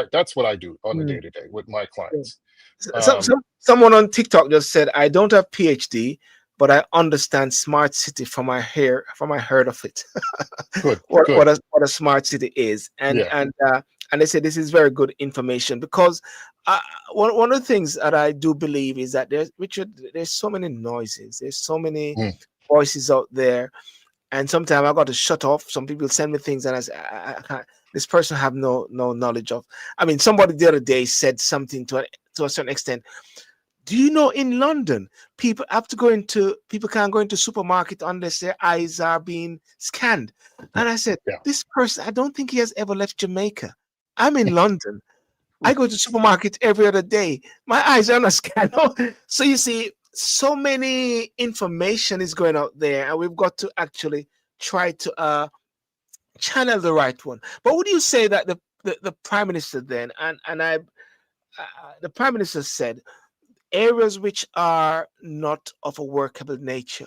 B: I do on a day
A: mm.
B: to day with my
A: Yeah.
B: clients.
A: Some,
B: Um,
A: someone on TikTok just said, "I don't have PhD, but I understand smart city from I heard of it."
B: good,
A: what
B: good.
A: what a smart city is,
B: Yeah.
A: and they say this is very good information because uh, one of the things that I do believe is that there's Richard, there's so many noises, there's so many
B: Mm,
A: voices out there, and sometimes I got to shut off. Some people send me things, and I say, I can't. This person have no knowledge of. I mean, somebody the other day said something to a certain extent. Do you know in London, people can't go into supermarket unless their eyes are being scanned?
B: yeah.
A: And I said,
B: Yeah.
A: this person, I don't think he has ever left Jamaica. I'm in London. I go to supermarket every other day. My eyes are not scanned. So you see, so many information is going out there, and we've got to actually try to channel the right one. But would you say that the prime minister then, the prime minister said areas which are not of a workable nature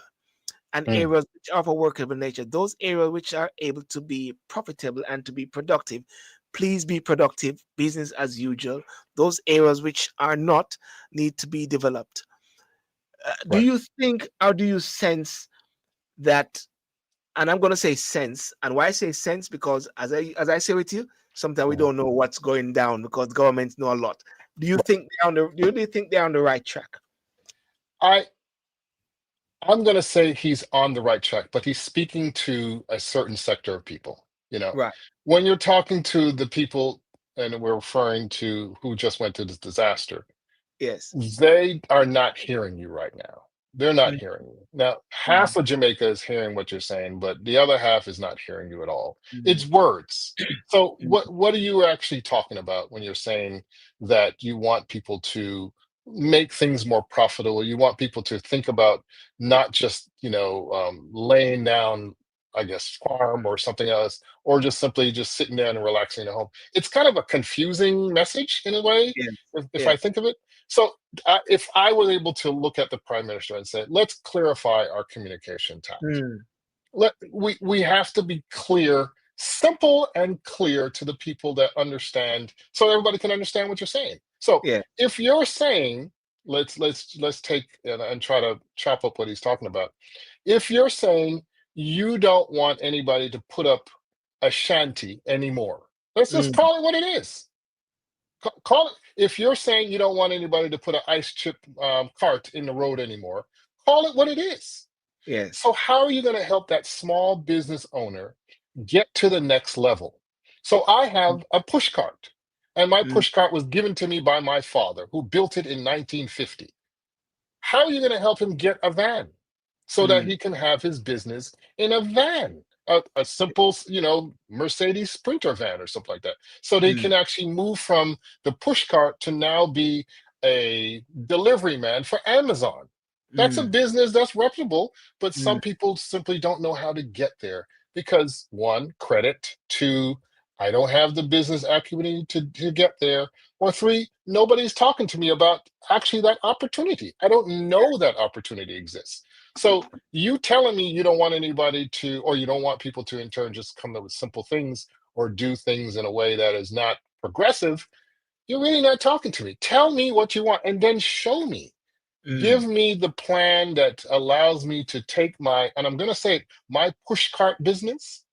A: and
B: Mm,
A: areas which are of a workable nature, those areas which are able to be profitable and to be productive, please be productive, business as usual. Those areas which are not need to be developed. Do
B: right.
A: you think or do you sense that? And I'm going to say sense. And why I say sense, because as I say with you, sometimes we
B: Mhm.
A: don't know what's going down because governments know a lot. Do you
B: Right.
A: think do you think they're on the right track?
B: I I'm going to say he's on the right track, but he's speaking to a certain sector of people.
A: Right.
B: When you're talking to the people, and we're referring to who just went through this disaster,
A: Yes.
B: they are not hearing you right now. They're not
A: Mm,
B: hearing you. Now,
A: mm,
B: half of Jamaica is hearing what you're saying, but the other half is not hearing you at all.
A: mm,
B: It's words. So
A: mm.
B: what are you actually talking about when you're saying that you want people to make things more profitable? You want people to think about not just, laying down, I guess, farm or something else, or just simply just sitting there and relaxing at home. It's kind of a confusing message in a way,
A: Yes.
B: if I
A: Yes.
B: think of it. So if I was able to look at the prime minister and say, let's clarify our communication tact.
A: Mm,
B: We have to be clear, simple and clear to the people that understand, so everybody can understand what you're saying. So
A: yeah.
B: if you're saying, let's take and try to chop up what he's talking about. If you're saying you don't want anybody to put up a shanty anymore, let's just
A: Mm,
B: call it what it is. Call it. If you're saying you don't want anybody to put an ice chip cart in the road anymore, call it what it is.
A: yes.
B: So how are you going to help that small business owner get to the next level? So I
A: Mm,
B: have a push cart, and my
A: mm,
B: push cart was given to me by my father, who built it in 1950. How are you going to help him get a van so that
A: mm,
B: he can have his business in a van, a simple, Mercedes Sprinter van or something like that, so they
A: mm,
B: can actually move from the push cart to now be a delivery man for Amazon? That's a
A: mm,
B: business that's reputable, but
A: mm,
B: some people simply don't know how to get there because one, credit, two, I don't have the business acumen to get there, or three, nobody's talking to me about actually that opportunity. I don't know that opportunity exists. So you telling me you don't want anybody to, or you don't want people to in turn just come up with simple things or do things in a way that is not progressive, you're really not talking to me. Tell me what you want and then show me. Give
A: Mm.
B: me the plan that allows me to take my, and I'm going to say it, my push cart business,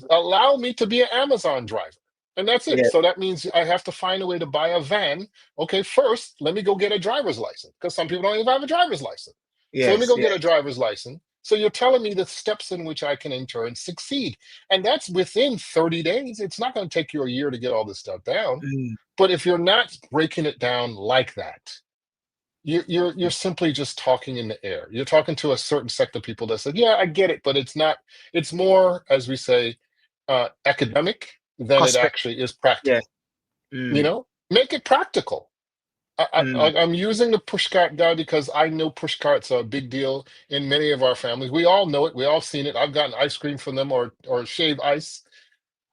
B: allow me to be an Amazon driver. And that's it.
A: Yeah.
B: So that means I have to find a way to buy a van. Okay, first, let me go get a driver's license because some people don't even have a driver's license. So let me
A: Yes.
B: go get a
A: Yes.
B: driver's license. So you're telling me the steps in which I can in turn succeed. And that's within 30 days. It's not going to take you a year to get all this stuff down.
A: Mm.
B: But if you're not breaking it down like that, you're simply just talking in the air. You're talking to a certain sect of people that said, "Yeah, I get it," but it's not. It's more, as we say, academic than it
A: Cosmetic.
B: actually is
A: Yeah.
B: practical.
A: Mm.
B: Make it practical.
A: Mm.
B: I'm using the push cart guy because I know push carts are a big deal in many of our families. We all know it. We all seen it. I've gotten ice cream from them or shave ice.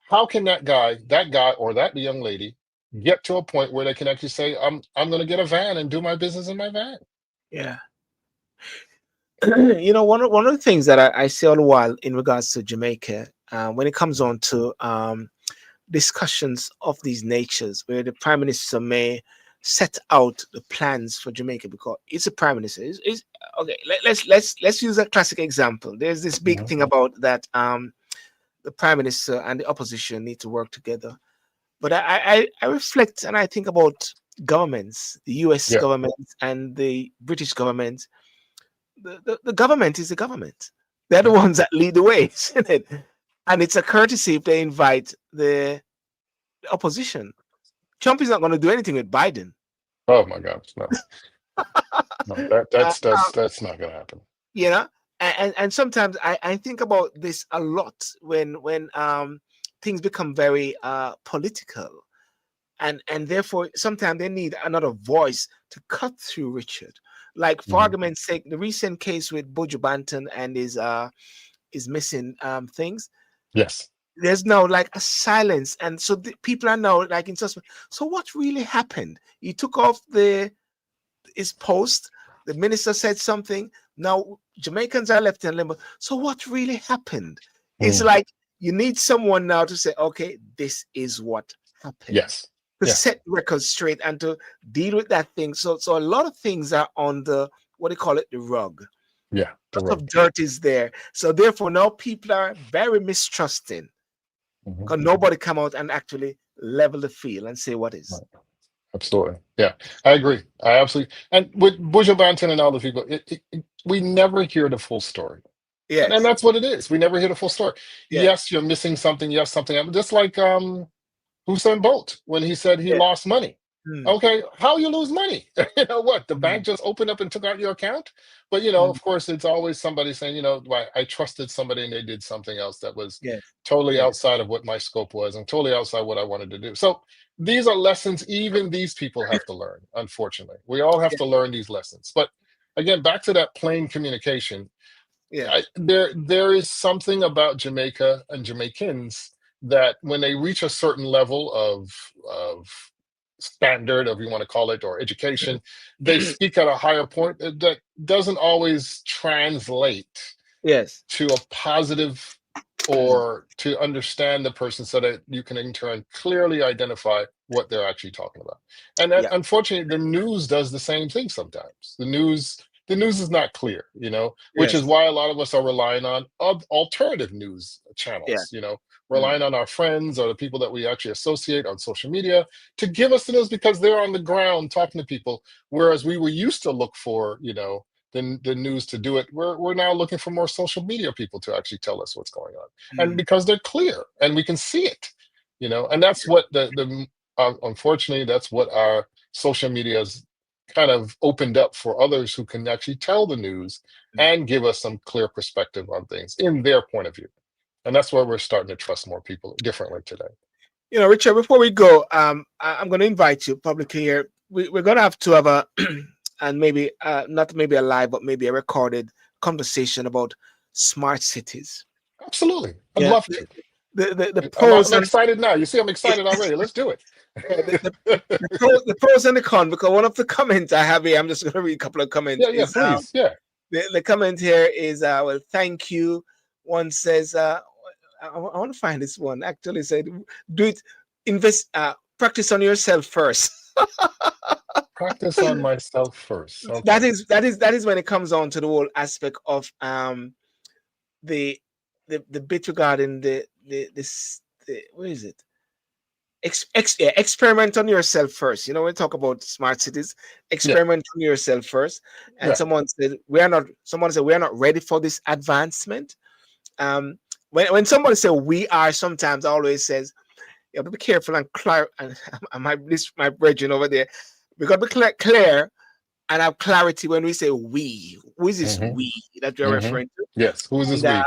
B: How can that guy, or that young lady get to a point where they can actually say, I'm going to get a van and do my business in my van?
A: Yeah. One of the things that I see all the while in regards to Jamaica, when it comes
B: Mhm.
A: on to discussions of these natures, where the prime minister may set out the plans for Jamaica, because it's a prime minister. Okay. Let's use a classic example. There's this big
B: Mhm.
A: thing about that the prime minister and the opposition need to work together. But I reflect and I think about governments, the U.S.
B: Yeah.
A: government and the British government. The government is the government. They're the
B: Yeah.
A: ones that lead the way, isn't it? And it's a courtesy if they invite the opposition. Trump is not going to do anything with Biden.
B: Oh my gosh, no, no, that
A: Uh,
B: that's that's that's not gonna happen.
A: you know, and sometimes I think about this a lot when things become very political, and therefore sometimes they need another voice to cut through Richard. Like for
B: Mhm.
A: argument's sake, the recent case with Buju Banton and his missing things.
B: Yes.
A: There's now like a silence, and so the people are now like in suspect. So what really happened? He took off the his post. The minister said something. Now Jamaicans are left in limbo. So what really happened? It's
B: Mm.
A: like you need someone now to say, okay, this is what happened,
B: Yes.
A: to
B: Yeah.
A: set records straight and to deal with that thing. So a lot of things are on the what do you call it, the rug.
B: Yeah. The
A: Lot
B: road.
A: of dirt is there. So therefore now people are very mistrusting
B: Mhm.
A: because nobody come out and actually level the field and say what is.
B: Right. Absolutely. Yeah. I agree. I absolutely. And with Bujo Banton and all the people, we never hear the full story. And
A: Yes.
B: that's what it is. We never hear the full story.
A: Yes.
B: Yes, you're missing something. Yes, something happened. Just like Usain Bolt when he said he
A: Yes.
B: lost money.
A: Mm,
B: Okay, how you lose money? What? The bank
A: mm,
B: just opened up and took out your account? But
A: mm.
B: of course, it's always somebody saying, I trusted somebody and they did something else that was
A: Yes.
B: totally
A: Yes.
B: outside of what my scope was and totally outside what I wanted to do. So these are lessons even these people have to learn. Unfortunately, we all have
A: Yeah.
B: to learn these lessons. But again, back to that plain communication.
A: Yes.
B: There is something about Jamaica and Jamaicans that when they reach a certain level of standard, if you want to call it, or education, they speak at a higher point that doesn't always translate
A: Yes.
B: to a positive
A: Mm,
B: or to understand the person so that you can in turn clearly identify what they're actually talking about. And that
A: yeah.
B: unfortunately the news does the same thing sometimes. The news is not clear, which is
A: Yes.
B: why a lot of us are relying on alternative news
A: Yeah.
B: channels,
A: Mm,
B: relying on our friends or the people that we actually associate on social media to give us the news because they're on the ground talking to people. Whereas we were used to look for, the news to do it. We're now looking for more social media people to actually tell us what's going on, and
A: mm,
B: because they're clear and we can see it, and that's what unfortunately that's what our social media has kind of opened up for others who can actually tell the news
A: mm.
B: and give us some clear perspective on things in their point of view, and that's why we're starting to trust more people differently today.
A: Richard, before we go, I'm going to invite you publicly here. We're going to have to have a, and maybe not maybe a live, but maybe a recorded conversation about smart cities.
B: Absolutely, I'd
A: Yeah.
B: love to.
A: The
B: I'm,
A: pros
B: I'm
A: and
B: excited now. You see, I'm excited already. Let's do it.
A: yeah, the pros and the cons, because one of the comments I have here, I'm just going to read a couple of comments,
B: Yeah, yeah,
A: is
B: please. Yeah.
A: the comment here is well, thank you. One says I want to find this one. Actually said, do it, invest, practice on yourself first.
B: Practice on myself first.
A: that
B: Okay.
A: is that is that is when it comes on to the whole aspect of the the bit regarding the what is it? Experiment on yourself first. You know, when we talk about smart cities,
B: Yeah.
A: experiment on yourself first. And
B: Yeah.
A: someone said we are not. Someone said we are not ready for this advancement. Um, when somebody say we are, sometimes I always says you have to be careful and clear. And my brethren over there, we got to be clear and have clarity when we say we. Who is this
B: Hmm.
A: we that we're
B: Hmm.
A: referring to?
B: Yes. Who is this
A: And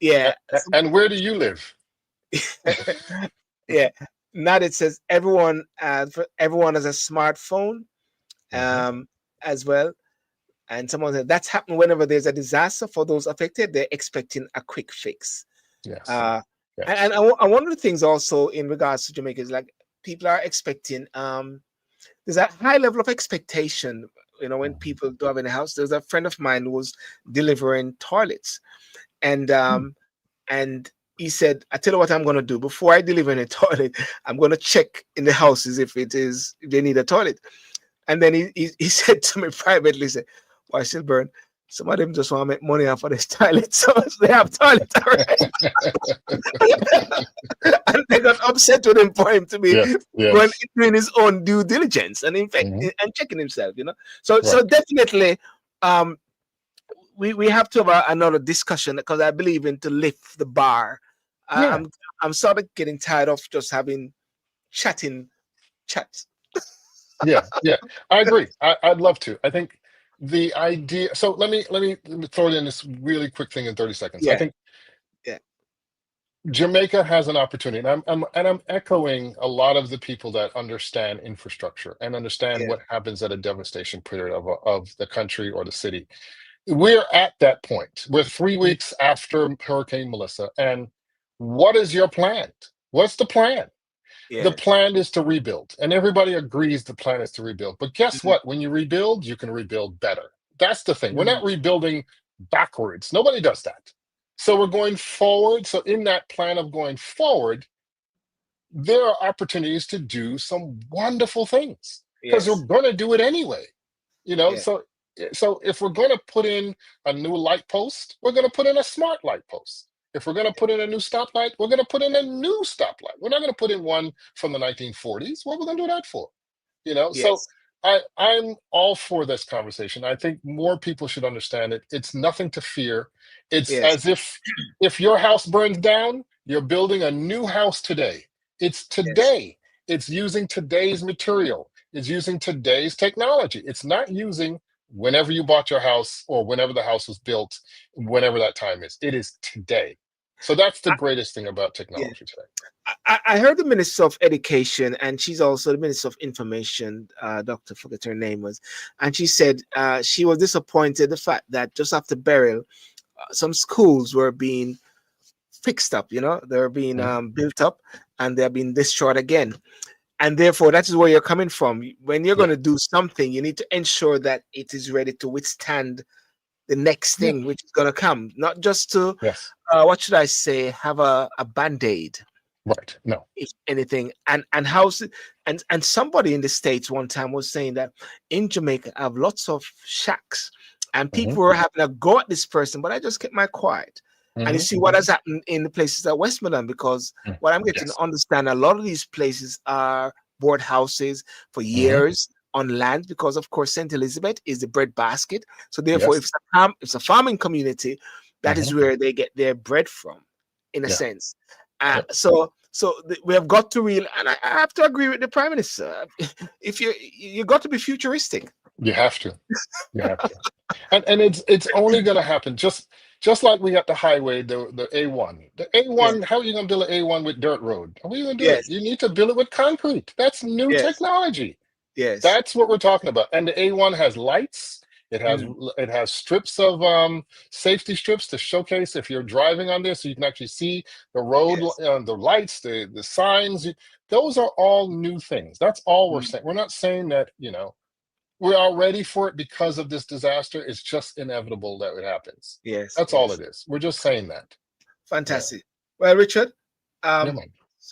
B: we?
A: yeah,
B: And where do you live?
A: yeah. Now it says everyone, everyone has a smartphone,
B: Hmm.
A: um, as well. And someone said that's happened whenever there's a disaster for those affected. They're expecting a quick fix.
B: Yes.
A: Uh,
B: Yes.
A: and one of the things also in regards to Jamaica is like people are expecting. There's a high level of expectation. You know, when
B: Mhm.
A: people do have in the house. There's a friend of mine who was delivering toilets, and and he said, "I tell you what I'm gonna do. Before I deliver in a toilet, I'm gonna check in the houses if they need a toilet." And then he said to me privately, he said, "Why still burn? Some of them just want to make money off of this toilet, so they have toilet already." And they got upset with him for him to be
B: Yes.
A: going
B: Yes.
A: doing his own due diligence and in fact
B: Hmm.
A: and checking himself, you know. So
B: Right.
A: definitely, um, we have to have another discussion because I believe in to lift the bar.
B: Yeah.
A: I'm sort of getting tired of just having chatting chats.
B: Yeah. Yeah. I agree. I'd love to. I think the idea. So let me throw it in this really quick thing in 30 seconds. I
A: Yeah,
B: think
A: yeah,
B: Jamaica has an opportunity, and I'm echoing a lot of the people that understand infrastructure and understand
A: yeah,
B: what happens at a devastation period of the country or the city. We're at that point. We're three
A: mm,
B: weeks after Hurricane Melissa, and what is your plan? What's the plan? The
A: yes,
B: plan is to rebuild, and everybody agrees the plan is to rebuild. But guess
A: mm,
B: what? When you rebuild, you can rebuild better. That's the thing. We're
A: mm,
B: not rebuilding backwards. Nobody does that. So we're going forward. So in that plan of going forward, there are opportunities to do some wonderful things because we're
A: yes,
B: going to do it anyway.
A: yeah,
B: So if we're going to put in a new light post, we're going to put in a smart light post. If we're going to put in a new stoplight, we're going to put in a new stoplight. We're not going to put in one from the 1940s. What are we going to do that for? So
A: yes,
B: I'm all for this conversation. I think more people should understand it. It's nothing to fear. It's
A: yes,
B: as if your house burns down, you're building a new house today. It's
A: yes,
B: today. It's using today's material. It's using today's technology. It's not using whenever you bought your house or whenever the house was built, whenever that time is. It is today. So that's the
A: I,
B: greatest thing about
A: yeah.
B: technology today.
A: I heard the Minister of Education, and she's also the Minister of Information. Doctor, forget her name was, and she said she was disappointed the fact that just after burial, some schools were being fixed up. You know, they're being
B: Mhm.
A: built up, and they're being destroyed again. And therefore, that is where you're coming from. When you're going
B: Yeah.
A: to do something, you need to ensure that it is ready to withstand the next
B: Yeah.
A: thing which is going to come, not just to
B: Yes.
A: what should I say, have a band-aid
B: Right. No.
A: if anything. And house and somebody in the States one time was saying that in Jamaica I have lots of shacks and
B: Hmm.
A: people were having a go at this person, but I just kept my quiet. And you
B: Hmm.
A: see what has happened in the places at Westmoreland, because what I'm getting to
B: Yes.
A: understand, a lot of these places are board houses for
B: Hmm.
A: years on land, because of course St. Elizabeth is the bread basket. So therefore, if
B: Yes.
A: it's a farming community, that is
B: Hmm.
A: where they get their bread from, in a
B: Yeah.
A: sense.
B: Yep.
A: We have got to real, and I have to agree with the prime minister. If you got to be futuristic.
B: You have to. You have to. And it's only going to happen just like we got the highway, the A1. The
A: Yeah.
B: A1, how are you going to build an A1 with dirt road? How are you going to do it?
A: Yes.
B: You need to build it with concrete. That's new
A: Yes.
B: technology.
A: Yes.
B: That's what we're talking about. And the A1 has lights. It has
A: Mm,
B: it has strips of safety strips to showcase if you're driving on this, so you can actually see the road,
A: yes.
B: the lights, the signs. Those are all new things. That's all we're
A: Mm,
B: saying. We're not saying that we're all ready for it because of this disaster. It's just inevitable that it happens.
A: yes.
B: That's all
A: Yes.
B: it is. We're just saying that. Yeah.
A: Fantastic. Well, Richard,
B: Yeah,
A: um,
B: man.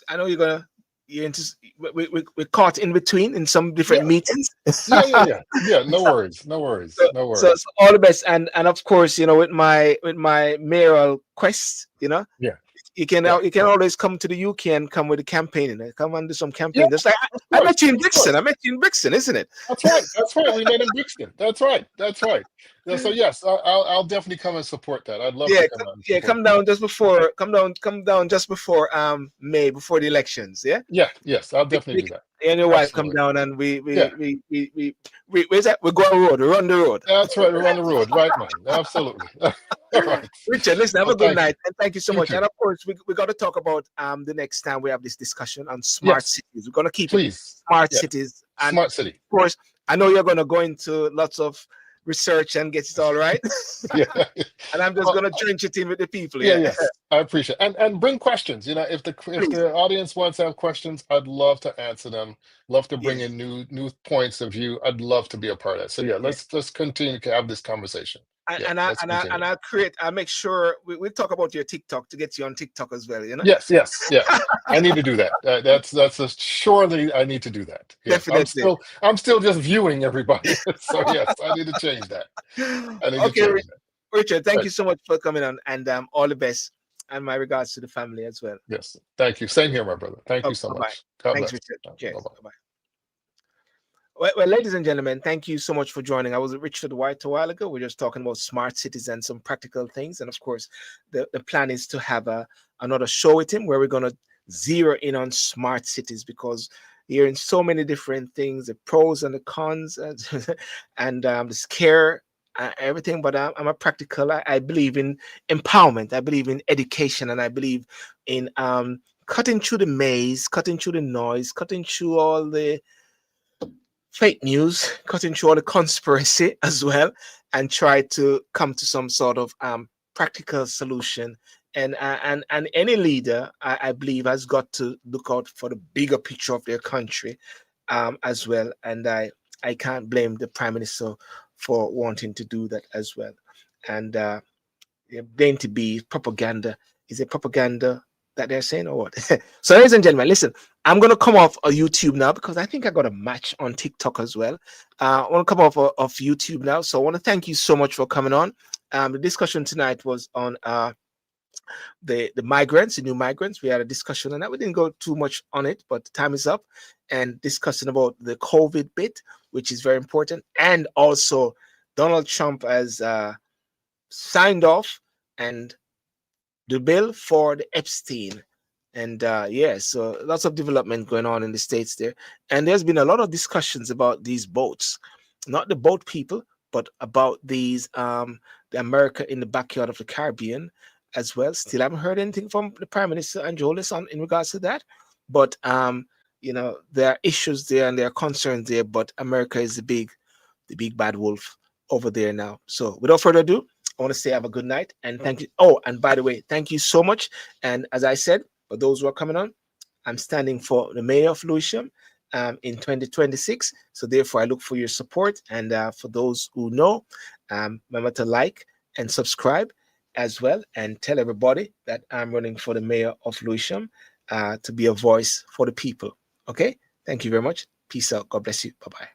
A: I know you're gonna. you into, we're caught in between in some different
B: Yeah,
A: meetings.
B: yeah. No worries, no worries,
A: So,
B: no
A: so
B: worries.
A: all the best, and of course, with my mayoral quest,
B: Yeah,
A: you can
B: yeah,
A: you can always come to the UK and come with the campaign, come and do some
B: yeah.
A: campaign. Just like I met you in
B: Of
A: Brixton.
B: course.
A: I met you in Brixton, isn't it?
B: That's right. That's right. We met in Brixton. That's right. That's right. Yeah, so yes, I'll definitely come and support that. I'd love to
A: Yeah,
B: come out and
A: yeah.
B: support
A: Come
B: that.
A: down just before. Come down just before May, before the elections. Yeah.
B: Yeah, yes, I'll
A: We,
B: definitely
A: we,
B: do that.
A: and your wife come
B: Absolutely.
A: down and we
B: Yeah,
A: we we we, we where's that? We go on the road. We run the road.
B: that's right. We're on the road, right, man? Absolutely. All right.
A: Richard, listen, have
B: Well,
A: a good
B: thank you.
A: night and thank you so
B: You
A: much.
B: too.
A: And of course, we got to talk about the next time we have this discussion on smart
B: Yes,
A: cities. We're gonna keep it
B: please.
A: smart
B: Yeah,
A: cities, and
B: smart city.
A: of course, I know you're gonna go into lots of research and get it all right.
B: Yeah.
A: And I'm just
B: Well,
A: gonna drench it in with the people.
B: yeah,
A: Yeah,
B: yes, I appreciate it. And bring questions. If
A: please.
B: the audience wants to have questions, I'd love to answer them. Love to
A: Yeah,
B: bring in new points of view. I'd love to be a part of that. So yeah,
A: yeah.
B: let's continue to have this conversation.
A: And,
B: Yeah,
A: and I
B: let's
A: and I
B: continue.
A: and I make sure we talk about your TikTok to get you on TikTok as well.
B: Yes, yes, yeah. I need to do that. That's a, surely I need to do that. Yes,
A: Definitely.
B: I'm still just viewing everybody. So yes, I need to change that. I need to
A: Okay,
B: change that.
A: Richard. Thank
B: Right.
A: you so much for coming on, and all the best, and my regards to the family as well.
B: Yes. Thank you. Same here, my brother. Thank you
A: Okay,
B: so
A: bye bye.
B: much. God
A: Thanks,
B: bless.
A: Richard.
B: Bye
A: Cheers.
B: bye.
A: Bye bye. Well, ladies and gentlemen, thank you so much for joining. I was Richard White a while ago. We're just talking about smart cities and some practical things. And of course, the plan is to have another show with him where we're going to zero in on smart cities, because you're in so many different things, the pros and the cons, and the scare, everything. But I'm a practical. I believe in empowerment. I believe in education, and I believe in cutting through the maze, cutting through the noise, cutting through all the fake news, cutting through all the conspiracy as well, and try to come to some sort of practical solution. And any leader, I believe, has got to look out for the bigger picture of their country as well. And I can't blame the prime minister for wanting to do that as well. And going to be propaganda. Is it propaganda that they're saying or what? So, ladies and gentlemen, listen, I'm going to come off of YouTube now because I think I got a match on TikTok as well. I want to come off of YouTube now. So, I want to thank you so much for coming on. The discussion tonight was on the migrants, the new migrants. We had a discussion on that. We didn't go too much on it, but the time is up, and discussing about the COVID bit, which is very important, and also Donald Trump has signed off and the bill for the Epstein. And yeah, so lots of development going on in the States there. And there's been a lot of discussions about these boats, not the boat people, but about these the America in the backyard of the Caribbean as well. Still haven't heard anything from the Prime Minister and Jolis on in regards to that. But there are issues there and there are concerns there, but America is the big bad wolf over there now. So without further ado, I want to say have a good night and thank you. Oh, and by the way, thank you so much. And as I said, for those who are coming on, I'm standing for the mayor of Lewisham in 2026. So therefore, I look for your support. And for those who know, remember to like and subscribe as well, and tell everybody that I'm running for the mayor of Lewisham to be a voice for the people. Okay. Thank you very much. Peace out. God bless you. Bye bye.